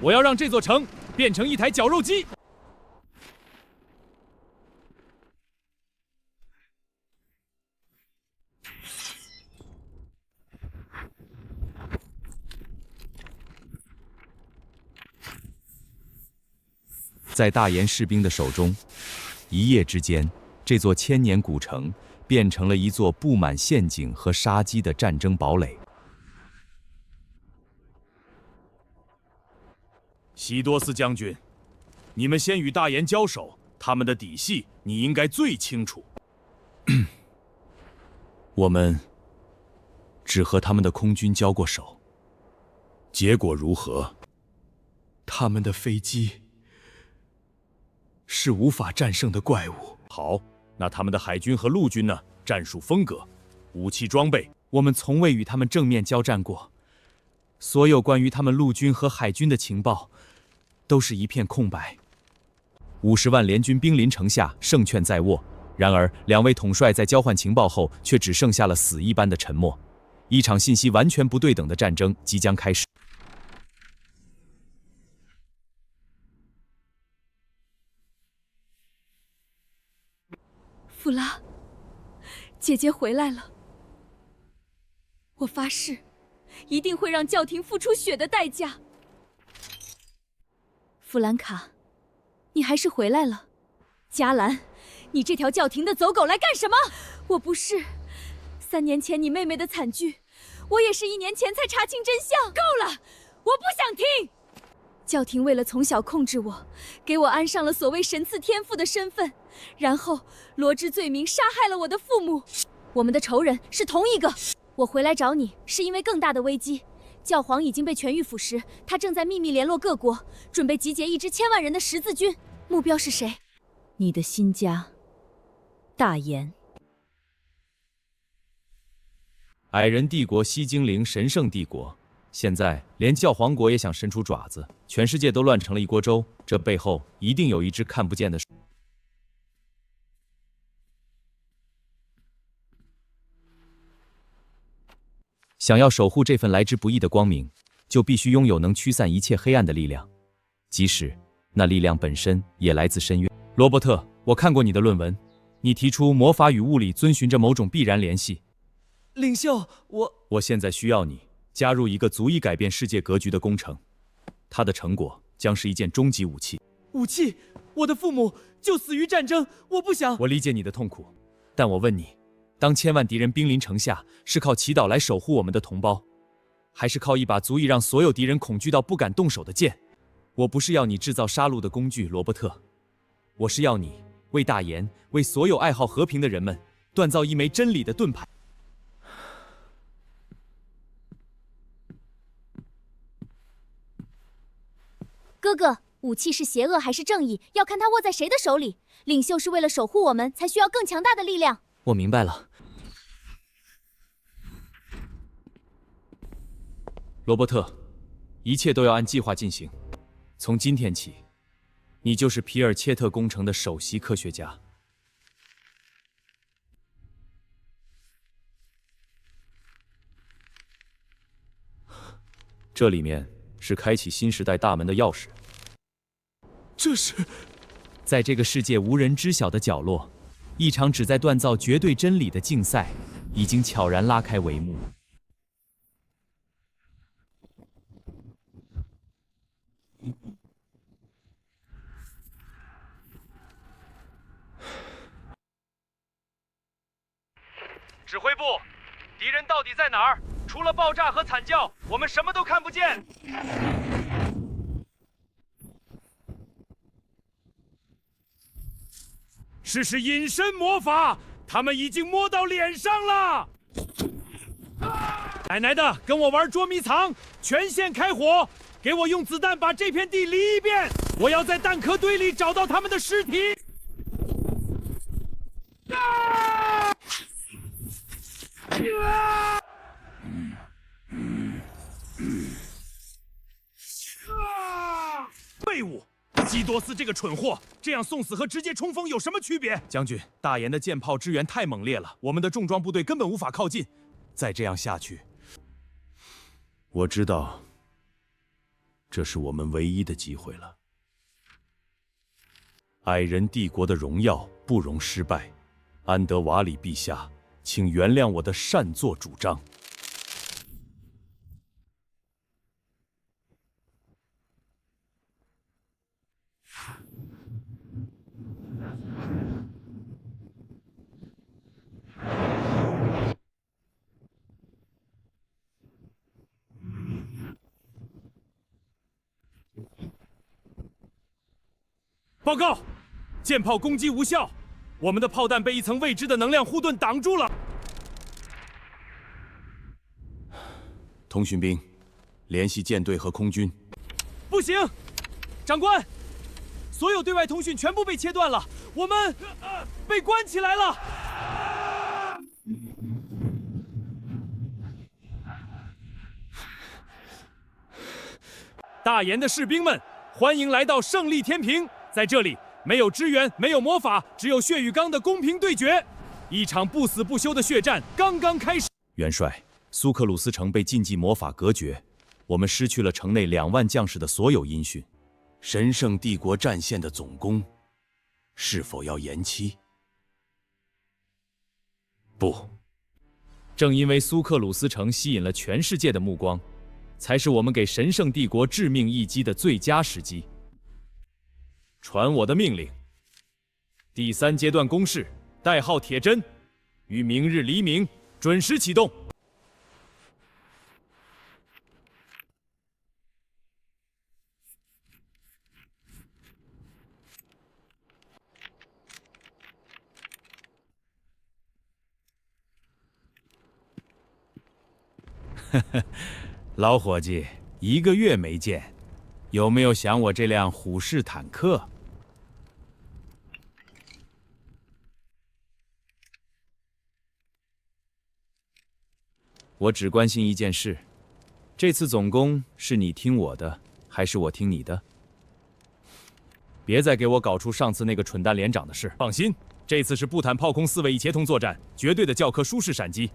我要让这座城变成一台绞肉机。在大炎士兵的手中，一夜之间，这座千年古城变成了一座布满陷阱和杀机的战争堡垒。西多斯将军，你们先与大炎交手，他们的底细你应该最清楚。我们只和他们的空军交过手，结果如何？他们的飞机是无法战胜的怪物。好，那他们的海军和陆军呢？战术风格、武器装备，我们从未与他们正面交战过。所有关于他们陆军和海军的情报，都是一片空白。50万联军兵临城下，胜券在握。然而，2位统帅在交换情报后，却只剩下了死一般的沉默。一场信息完全不对等的战争即将开始。弗拉，姐姐回来了。我发誓，一定会让教廷付出血的代价。弗兰卡，你还是回来了。加兰，你这条教廷的走狗来干什么？我不是。3年前你妹妹的惨剧，我也是1年前才查清真相。够了，我不想听。教廷为了从小控制我，给我安上了所谓神赐天赋的身份，然后罗织罪名杀害了我的父母。我们的仇人是同一个。我回来找你是因为更大的危机。教皇已经被全域腐蚀，他正在秘密联络各国，准备集结一支1000万人的十字军。目标是谁？你的新家。大言。矮人帝国西精灵神圣帝国，现在连教皇国也想伸出爪子，全世界都乱成了一锅粥。这背后一定有一只看不见的手。想要守护这份来之不易的光明，就必须拥有能驱散一切黑暗的力量，即使那力量本身也来自深渊。罗伯特，我看过你的论文，你提出魔法与物理遵循着某种必然联系。领袖，我现在需要你加入一个足以改变世界格局的工程，它的成果将是一件终极武器。武器！我的父母就死于战争，我不想。我理解你的痛苦，但我问你，当千万敌人兵临城下，是靠祈祷来守护我们的同胞，还是靠一把足以让所有敌人恐惧到不敢动手的剑？我不是要你制造杀戮的工具，罗伯特，我是要你为大言，为所有爱好和平的人们锻造一枚真理的盾牌。哥哥，武器是邪恶还是正义，要看它握在谁的手里。领袖是为了守护我们，才需要更强大的力量。我明白了。罗伯特，一切都要按计划进行。从今天起，你就是皮尔切特工程的首席科学家。这里面是开启新时代大门的钥匙。这是在这个世界无人知晓的角落，一场旨在锻造绝对真理的竞赛已经悄然拉开帷幕。指挥部，敌人到底在哪儿？除了爆炸和惨叫，我们什么都看不见。试试隐身魔法，他们已经摸到脸上了。奶奶的，跟我玩捉迷藏，全线开火，给我用子弹把这片地犁一遍。我要在弹壳堆里找到他们的尸体。废物！基多斯这个蠢货，这样送死和直接冲锋有什么区别？将军，大言的舰炮支援太猛烈了，我们的重装部队根本无法靠近。再这样下去，我知道，这是我们唯一的机会了。矮人帝国的荣耀不容失败，安德瓦里陛下，请原谅我的擅作主张。报告，舰炮攻击无效，我们的炮弹被一层未知的能量护盾挡住了。通讯兵，联系舰队和空军。不行，长官，所有对外通讯全部被切断了，我们被关起来了。大言的士兵们，欢迎来到胜利天平。在这里，没有支援，没有魔法，只有血与钢的公平对决。一场不死不休的血战刚刚开始。元帅，苏克鲁斯城被禁忌魔法隔绝，我们失去了城内2万将士的所有音讯。神圣帝国战线的总攻，是否要延期？不，正因为苏克鲁斯城吸引了全世界的目光，才是我们给神圣帝国致命一击的最佳时机。传我的命令，第3阶段攻势，代号铁针，于明日黎明准时启动。老伙计，1个月没见，有没有想我这辆虎式坦克？我只关心一件事：这次总攻是你听我的，还是我听你的？别再给我搞出上次那个蠢蛋连长的事。放心，这次是步坦炮空四位一协同作战，绝对的教科书式闪击。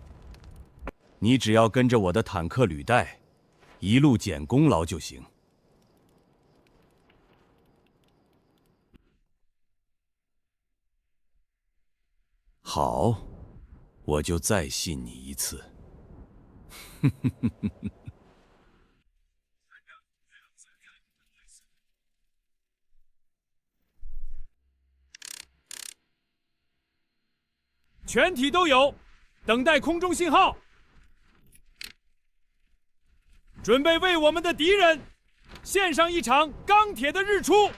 你只要跟着我的坦克履带，一路捡功劳就行。好，我就再信你一次。全体都有，等待空中信号，准备为我们的敌人献上一场钢铁的日出。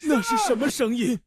那是什么声音？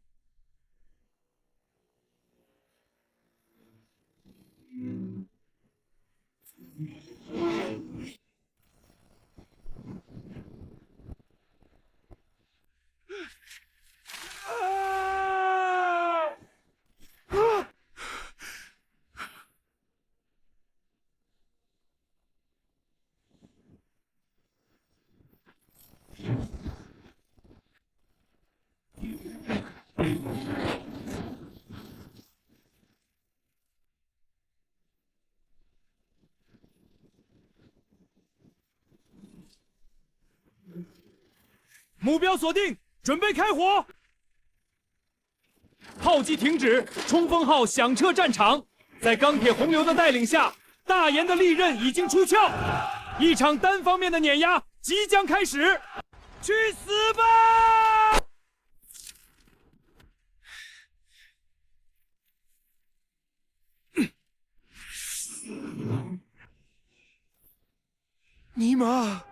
目标锁定，准备开火！炮击停止，冲锋号响彻战场。在钢铁洪流的带领下，大岩的利刃已经出鞘，一场单方面的碾压即将开始。去死吧！尼玛！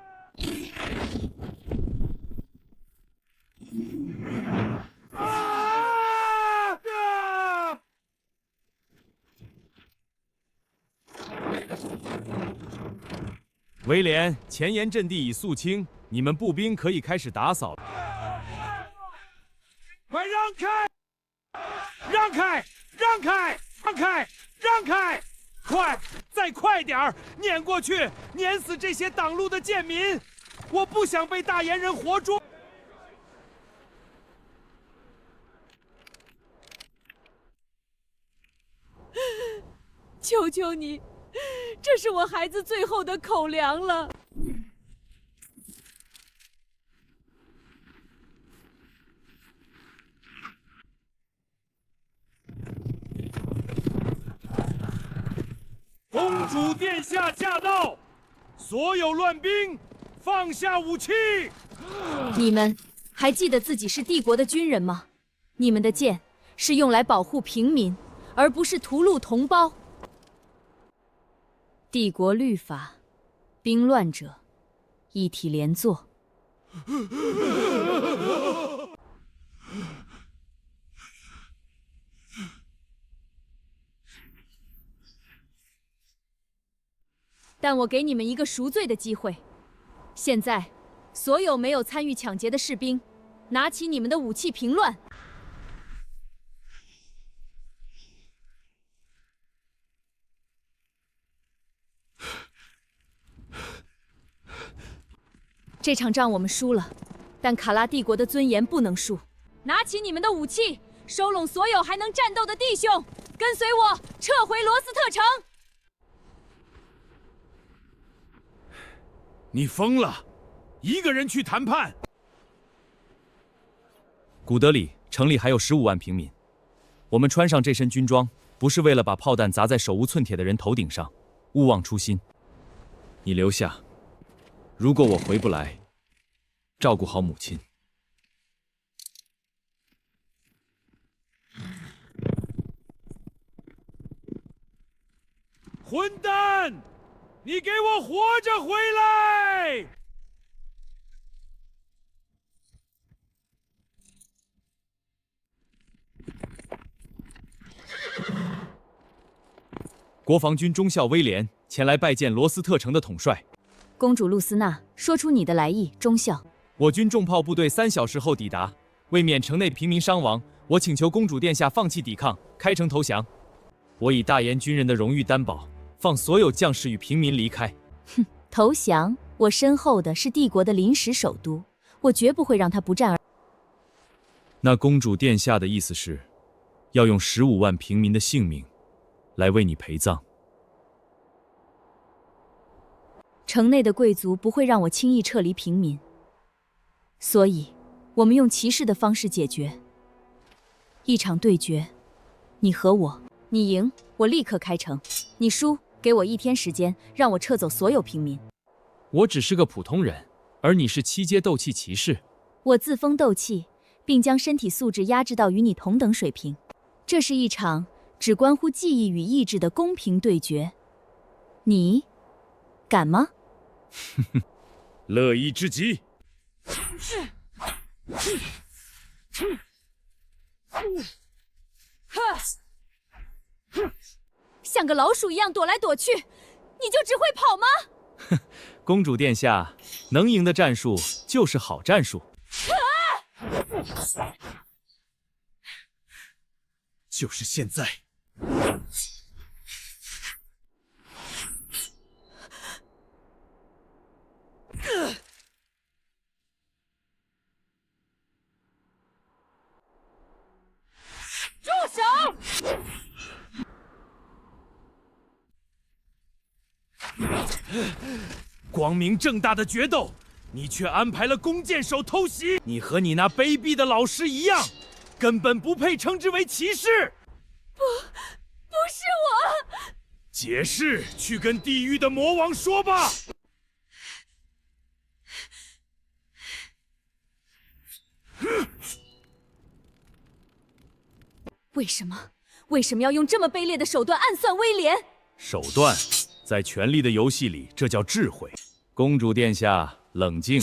威廉，前沿阵地已肃清，你们步兵可以开始打扫了。快让开！让开！让开！让开！让开！快，再快点儿，碾过去，碾死这些挡路的贱民！我不想被大岩人活捉。求求你，这是我孩子最后的口粮了。公主殿下驾到！所有乱兵，放下武器！你们还记得自己是帝国的军人吗？你们的剑是用来保护平民，而不是屠戮同胞。帝国律法，兵乱者一体连坐。但我给你们一个赎罪的机会。现在，所有没有参与抢劫的士兵，拿起你们的武器平乱。这场仗我们输了，但卡拉帝国的尊严不能输。拿起你们的武器，收拢所有还能战斗的弟兄，跟随我撤回罗斯特城。你疯了！一个人去谈判？古德里城里还有15万平民，我们穿上这身军装，不是为了把炮弹砸在手无寸铁的人头顶上，勿忘初心。你留下，如果我回不来，照顾好母亲。混蛋！你给我活着回来！国防军中校威廉前来拜见罗斯特城的统帅。公主露丝娜，说出你的来意，中校。我军重炮部队3小时后抵达，为免城内平民伤亡，我请求公主殿下放弃抵抗，开城投降。我以大言军人的荣誉担保，放所有将士与平民离开。哼，投降？我身后的是帝国的临时首都，我绝不会让他不战而。那公主殿下的意思是，要用15万平民的性命来为你陪葬？城内的贵族不会让我轻易撤离平民，所以，我们用骑士的方式解决。一场对决，你和我，你赢，我立刻开城；你输，给我1天时间，让我撤走所有平民。我只是个普通人，而你是7阶斗气骑士。我自封斗气，并将身体素质压制到与你同等水平。这是一场只关乎记忆与意志的公平对决。你敢吗？乐意之极。像个老鼠一样躲来躲去，你就只会跑吗？公主殿下，能赢的战术就是好战术。就是现在！住手！光明正大的决斗，你却安排了弓箭手偷袭！你和你那卑鄙的老师一样，根本不配称之为骑士！不是我！解释，去跟地狱的魔王说吧！为什么要用这么卑劣的手段暗算威廉？手段，在权力的游戏里，这叫智慧。公主殿下，冷静，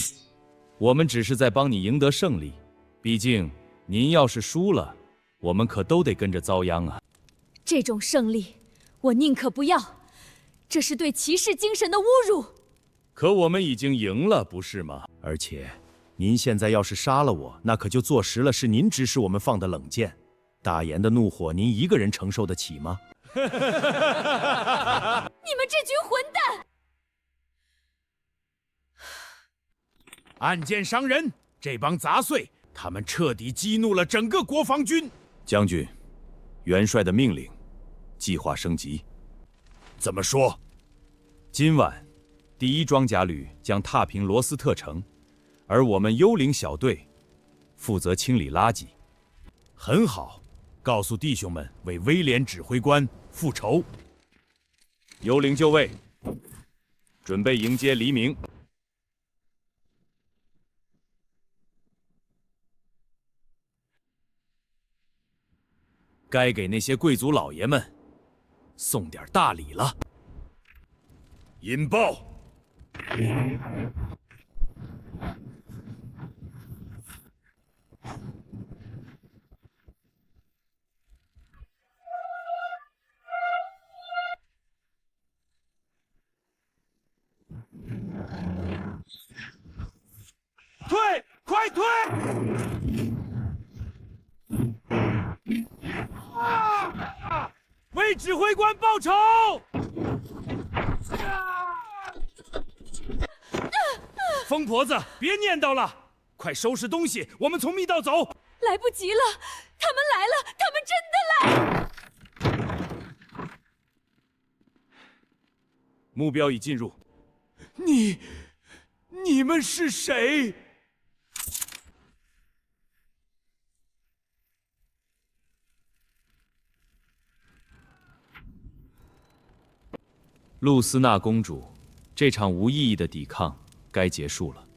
我们只是在帮你赢得胜利。毕竟，您要是输了，我们可都得跟着遭殃啊！这种胜利，我宁可不要，这是对骑士精神的侮辱。可我们已经赢了，不是吗？而且，您现在要是杀了我，那可就坐实了是您指使我们放的冷箭。大言的怒火，您一个人承受得起吗？你们这群混蛋！暗箭伤人，这帮杂碎，他们彻底激怒了整个国防军。将军，元帅的命令，计划升级。怎么说？今晚，第1装甲旅将踏平罗斯特城，而我们幽灵小队负责清理垃圾。很好，告诉弟兄们为威廉指挥官复仇。幽灵就位，准备迎接黎明。该给那些贵族老爷们送点大礼了。引爆！退！快退！为指挥官报仇！疯婆子，别念叨了，快收拾东西，我们从密道走。来不及了，他们来了，他们真的来了！目标已进入。你们是谁？露丝娜公主，这场无意义的抵抗该结束了。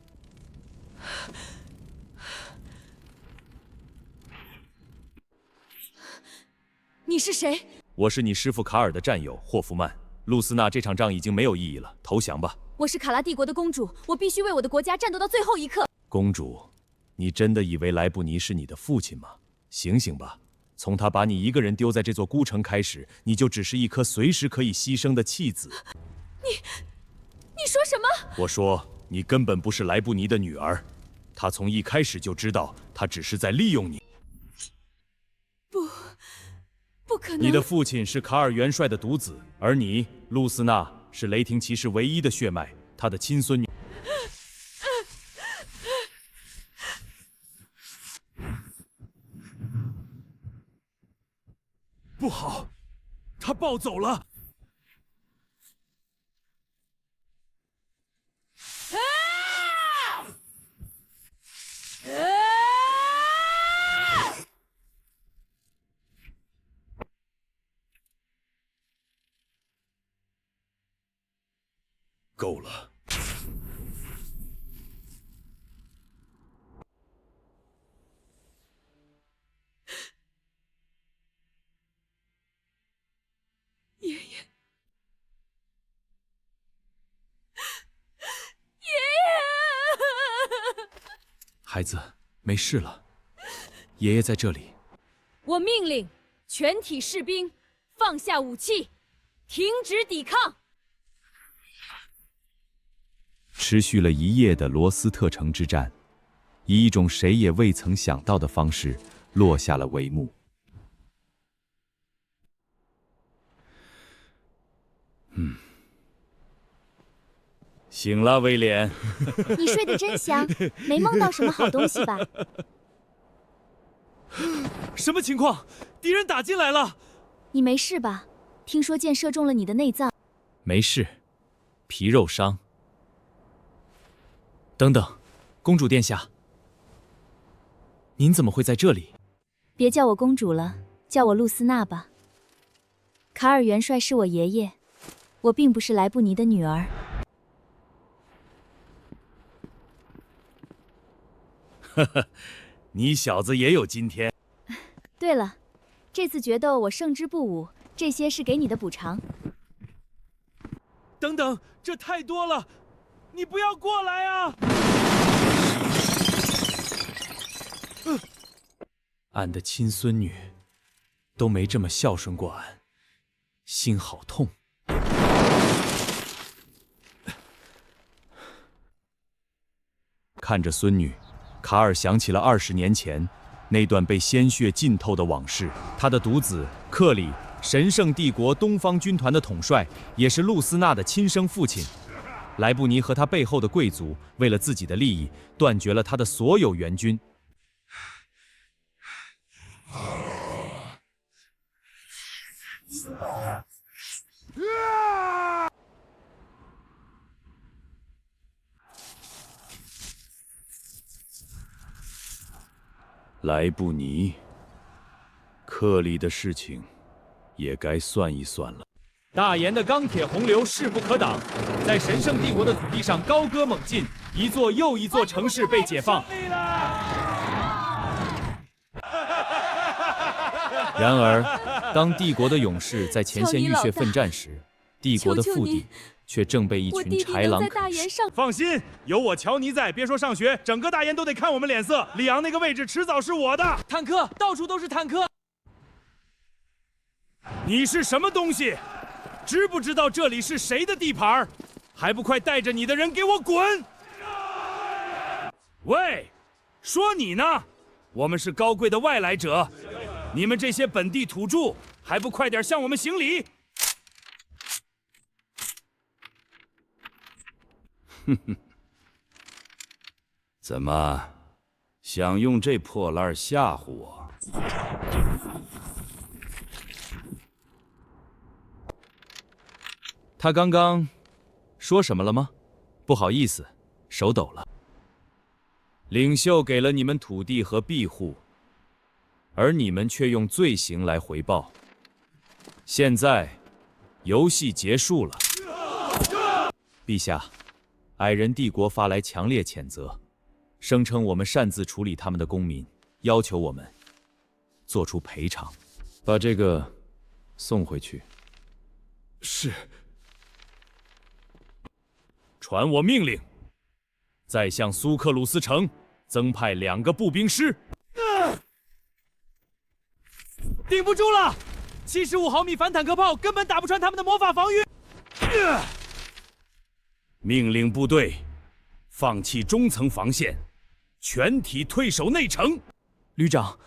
你是谁？我是你师傅卡尔的战友霍夫曼。露丝娜，这场仗已经没有意义了，投降吧。我是卡拉帝国的公主，我必须为我的国家战斗到最后一刻。公主，你真的以为莱布尼是你的父亲吗？醒醒吧！从他把你一个人丢在这座孤城开始，你就只是一颗随时可以牺牲的弃子。你说什么？我说你根本不是莱布尼的女儿，他从一开始就知道他只是在利用你。可能！你的父亲是卡尔元帅的独子，而你，露丝娜，是雷霆骑士唯一的血脉，他的亲孙女。不好，他暴走了！够了！爷爷，孩子，没事了，爷爷在这里。我命令全体士兵放下武器，停止抵抗。持续了1夜的罗斯特城之战，以一种谁也未曾想到的方式落下了帷幕。醒了，威廉。你睡得真香，没梦到什么好东西吧？什么情况？敌人打进来了！你没事吧？听说箭射中了你的内脏。没事，皮肉伤。等等，公主殿下，您怎么会在这里？别叫我公主了，叫我露丝娜吧。卡尔元帅是我爷爷，我并不是莱布尼的女儿。呵呵，你小子也有今天。对了，这次决斗我胜之不武，这些是给你的补偿。等等，这太多了，你不要过来啊！俺的亲孙女都没这么孝顺过俺，心好痛。看着孙女，卡尔想起了20年前那段被鲜血浸透的往事。他的独子克里，神圣帝国东方军团的统帅，也是露丝娜的亲生父亲。莱布尼和他背后的贵族，为了自己的利益，断绝了他的所有援军。莱布尼，克里的事情也该算一算了。大炎的钢铁洪流势不可挡，在神圣帝国的土地上高歌猛进，一座又一座城市被解放。然而，当帝国的勇士在前线浴血奋战时，帝国的腹地却正被一群豺狼啃食。放心，有我乔尼在，别说上学，整个大研都得看我们脸色。里昂那个位置迟早是我的。坦克，到处都是坦克！你是什么东西？知不知道这里是谁的地盘？还不快带着你的人给我滚！喂，说你呢？我们是高贵的外来者，你们这些本地土著还不快点向我们行礼！哼哼，怎么想用这破烂吓唬我？他刚刚说什么了吗？不好意思，手抖了。领袖给了你们土地和庇护，而你们却用罪行来回报。现在，游戏结束了。陛下，矮人帝国发来强烈谴责，声称我们擅自处理他们的公民，要求我们做出赔偿。把这个送回去。是。传我命令，再向苏克鲁斯城增派2个步兵师。顶不住了！75毫米反坦克炮根本打不穿他们的魔法防御。命令部队放弃中层防线，全体退守内城。旅长，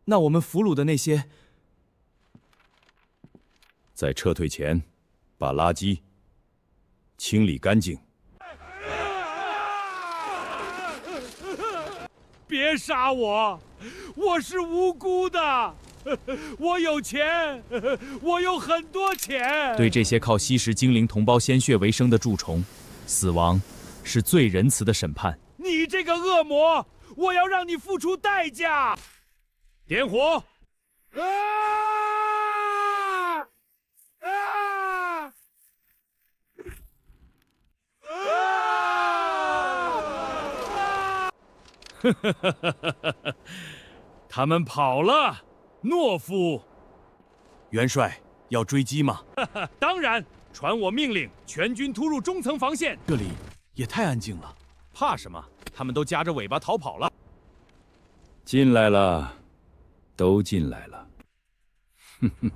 那我们俘虏的那些在撤退前，把垃圾清理干净。别杀我，我是无辜的。我有钱，我有很多钱。对这些靠吸食精灵同胞鲜血为生的蛀虫，死亡是最仁慈的审判。你这个恶魔，我要让你付出代价！点火！他们跑了，懦夫！元帅要追击吗？当然，传我命令，全军突入中层防线。这里也太安静了，怕什么？他们都夹着尾巴逃跑了。进来了，都进来了。哼哼。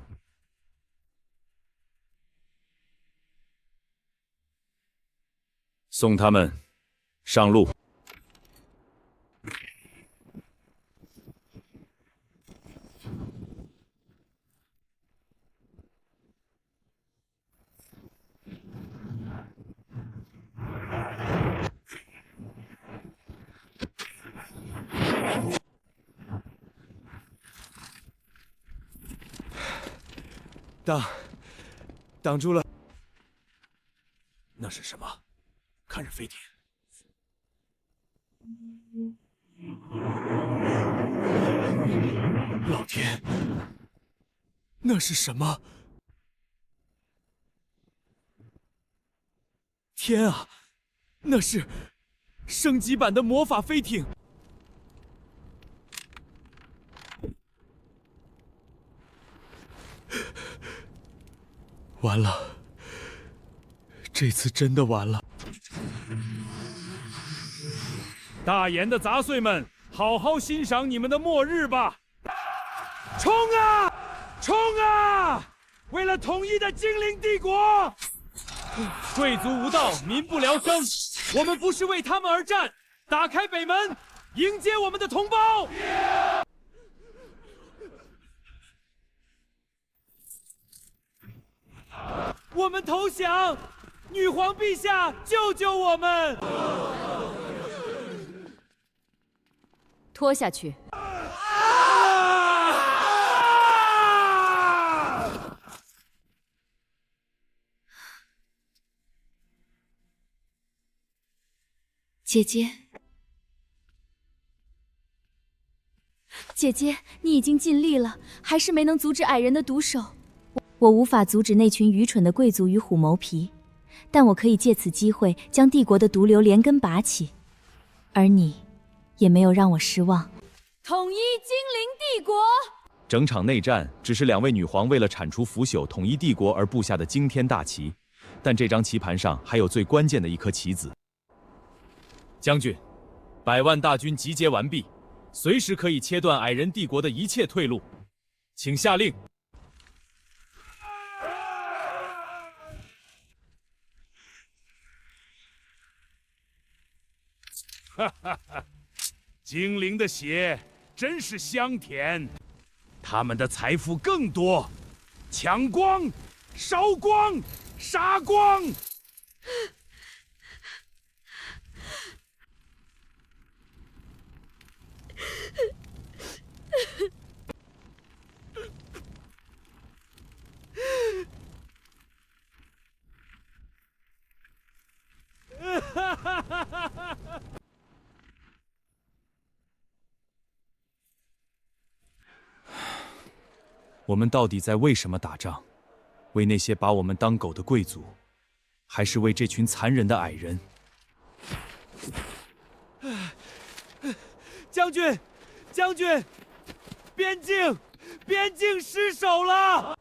送他们上路。挡住了。那是什么？看着飞艇。老天，那是什么？天啊，那是升级版的魔法飞艇！完了，这次真的完了。大岩的杂碎们，好好欣赏你们的末日吧！冲啊，冲啊！为了统一的精灵帝国，贵族无道，民不聊生。我们不是为他们而战，打开北门，迎接我们的同胞！我们投降，女皇陛下，救救我们！拖下去。姐姐，姐姐，你已经尽力了，还是没能阻止矮人的毒手。我无法阻止那群愚蠢的贵族与虎谋皮，但我可以借此机会将帝国的毒瘤连根拔起。而你，也没有让我失望。统一精灵帝国。整场内战只是两位女皇为了铲除腐朽、统一帝国而布下的惊天大旗，但这张棋盘上还有最关键的一颗棋子。将军，100万大军集结完毕，随时可以切断矮人帝国的一切退路，请下令。哈哈哈！精灵的血真是香甜，他们的财富更多，抢光、烧光、杀光。我们到底在为什么打仗？为那些把我们当狗的贵族，还是为这群残忍的矮人？将军，将军，边境失守了！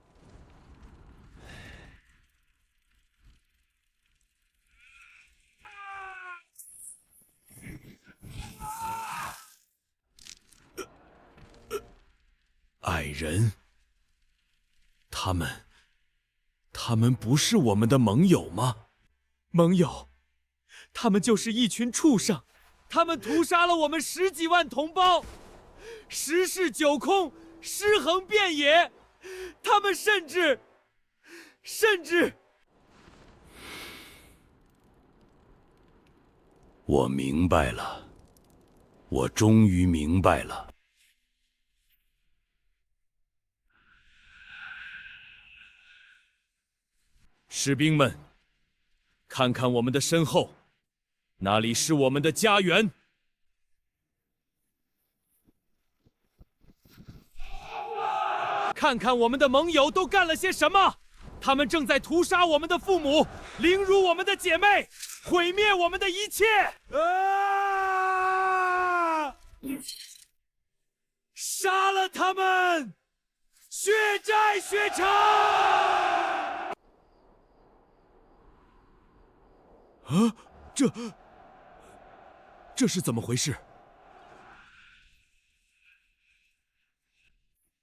矮人，他们不是我们的盟友吗？盟友，他们就是一群畜生，他们屠杀了我们10几万同胞，十室九空，尸横遍野。他们甚至甚至……我明白了，我终于明白了。士兵们，看看我们的身后，那里是我们的家园。看看我们的盟友都干了些什么，他们正在屠杀我们的父母，凌辱我们的姐妹，毁灭我们的一切。杀了他们，血债血偿！这是怎么回事？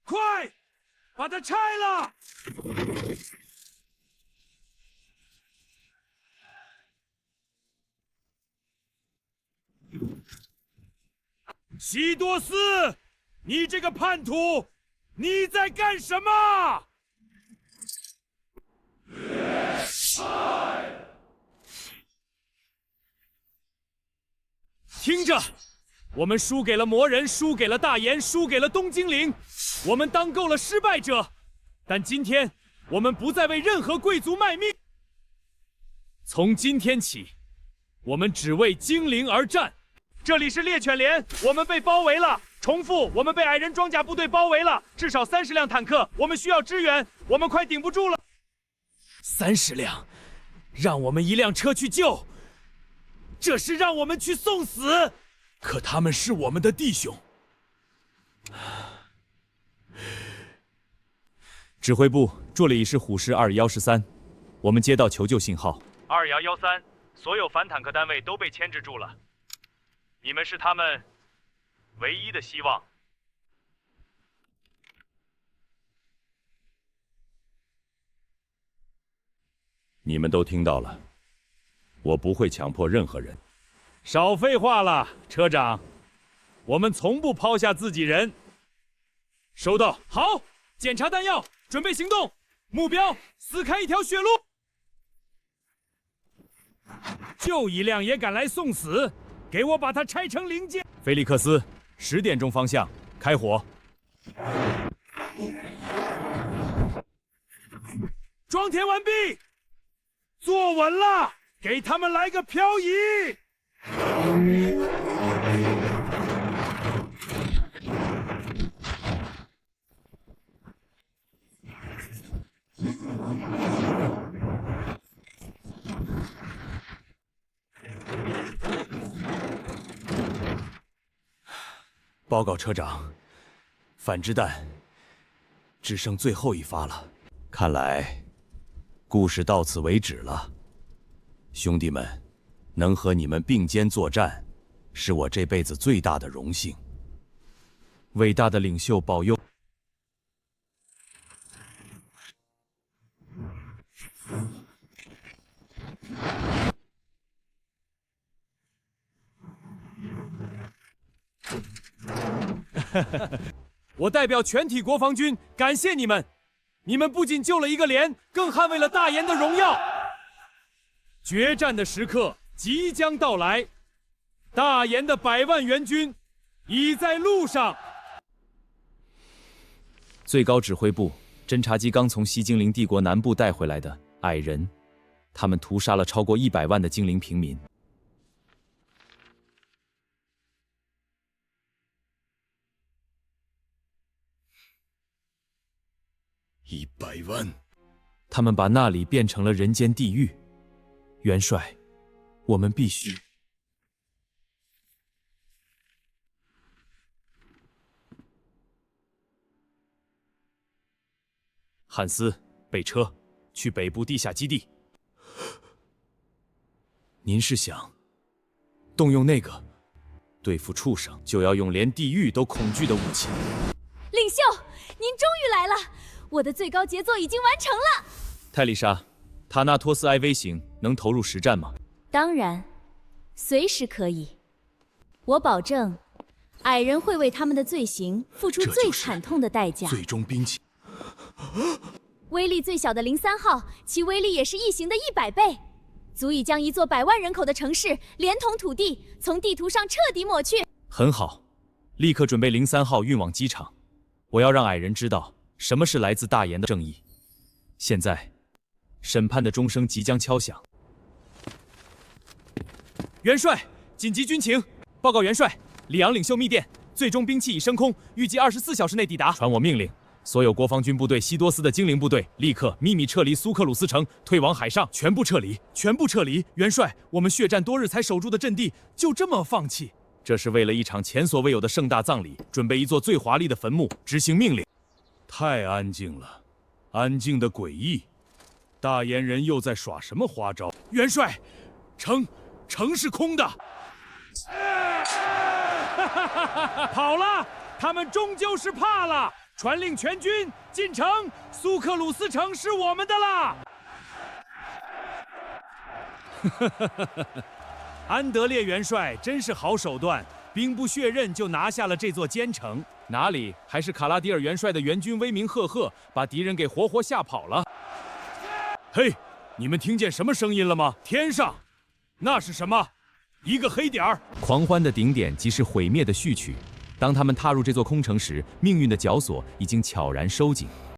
快，把它拆了！西多斯，你这个叛徒，你在干什么？听着，我们输给了魔人，输给了大炎，输给了东京陵，我们当够了失败者。但今天，我们不再为任何贵族卖命。从今天起，我们只为精灵而战。这里是猎犬连，我们被包围了。重复，我们被矮人装甲部队包围了，至少30辆坦克，我们需要支援，我们快顶不住了。30辆，让我们1辆车去救。这是让我们去送死，可他们是我们的弟兄。指挥部，这里是虎式21113，我们接到求救信号。2113，所有反坦克单位都被牵制住了，你们是他们唯一的希望。你们都听到了，我不会强迫任何人。少废话了，车长，我们从不抛下自己人。收到，好，检查弹药，准备行动，目标撕开一条血路。就1辆也敢来送死，给我把它拆成零件。菲利克斯，10点钟方向开火。装填完毕，坐稳了，给他们来个漂移。报告车长，反制弹只剩最后1发了。看来，故事到此为止了。兄弟们，能和你们并肩作战，是我这辈子最大的荣幸。伟大的领袖保佑。我代表全体国防军感谢你们，你们不仅救了一个连，更捍卫了大炎的荣耀。决战的时刻即将到来，大炎的100万援军已在路上。最高指挥部，侦察机刚从西精灵帝国南部带回来的矮人，他们屠杀了超过100万的精灵平民。100万，他们把那里变成了人间地狱。元帅，我们必须……汉斯，备车，去北部地下基地。您是想动用那个对付畜生就要用连地狱都恐惧的武器？领袖，您终于来了！我的最高杰作已经完成了。泰丽莎，塔纳托斯 IV 型能投入实战吗？当然，随时可以。我保证，矮人会为他们的罪行付出最惨痛的代价。最终兵器。威力最小的03号，其威力也是异形的100倍，足以将一座100万人口的城市连同土地从地图上彻底抹去。很好，立刻准备03号运往机场。我要让矮人知道什么是来自大炎的正义。现在，审判的钟声即将敲响。元帅，紧急军情！报告元帅，里昂领袖密电，最终兵器已升空，预计24小时内抵达。传我命令，所有国防军部队西多斯的精灵部队立刻秘密撤离苏克鲁斯城，退往海上，全部撤离，全部撤离！元帅，我们血战多日才守住的阵地，就这么放弃？这是为了一场前所未有的盛大葬礼，准备一座最华丽的坟墓，执行命令。太安静了，安静的诡异。大炎人又在耍什么花招？元帅，城是空的。跑了，他们终究是怕了。传令全军进城，苏克鲁斯城是我们的啦！安德烈元帅真是好手段，兵不血刃就拿下了这座坚城。哪里，还是卡拉迪尔元帅的援军威名赫赫，把敌人给活活吓跑了。嘿，你们听见什么声音了吗？天上，那是什么？一个黑点儿。狂欢的顶点即是毁灭的序曲。当他们踏入这座空城时，命运的绞索已经悄然收紧。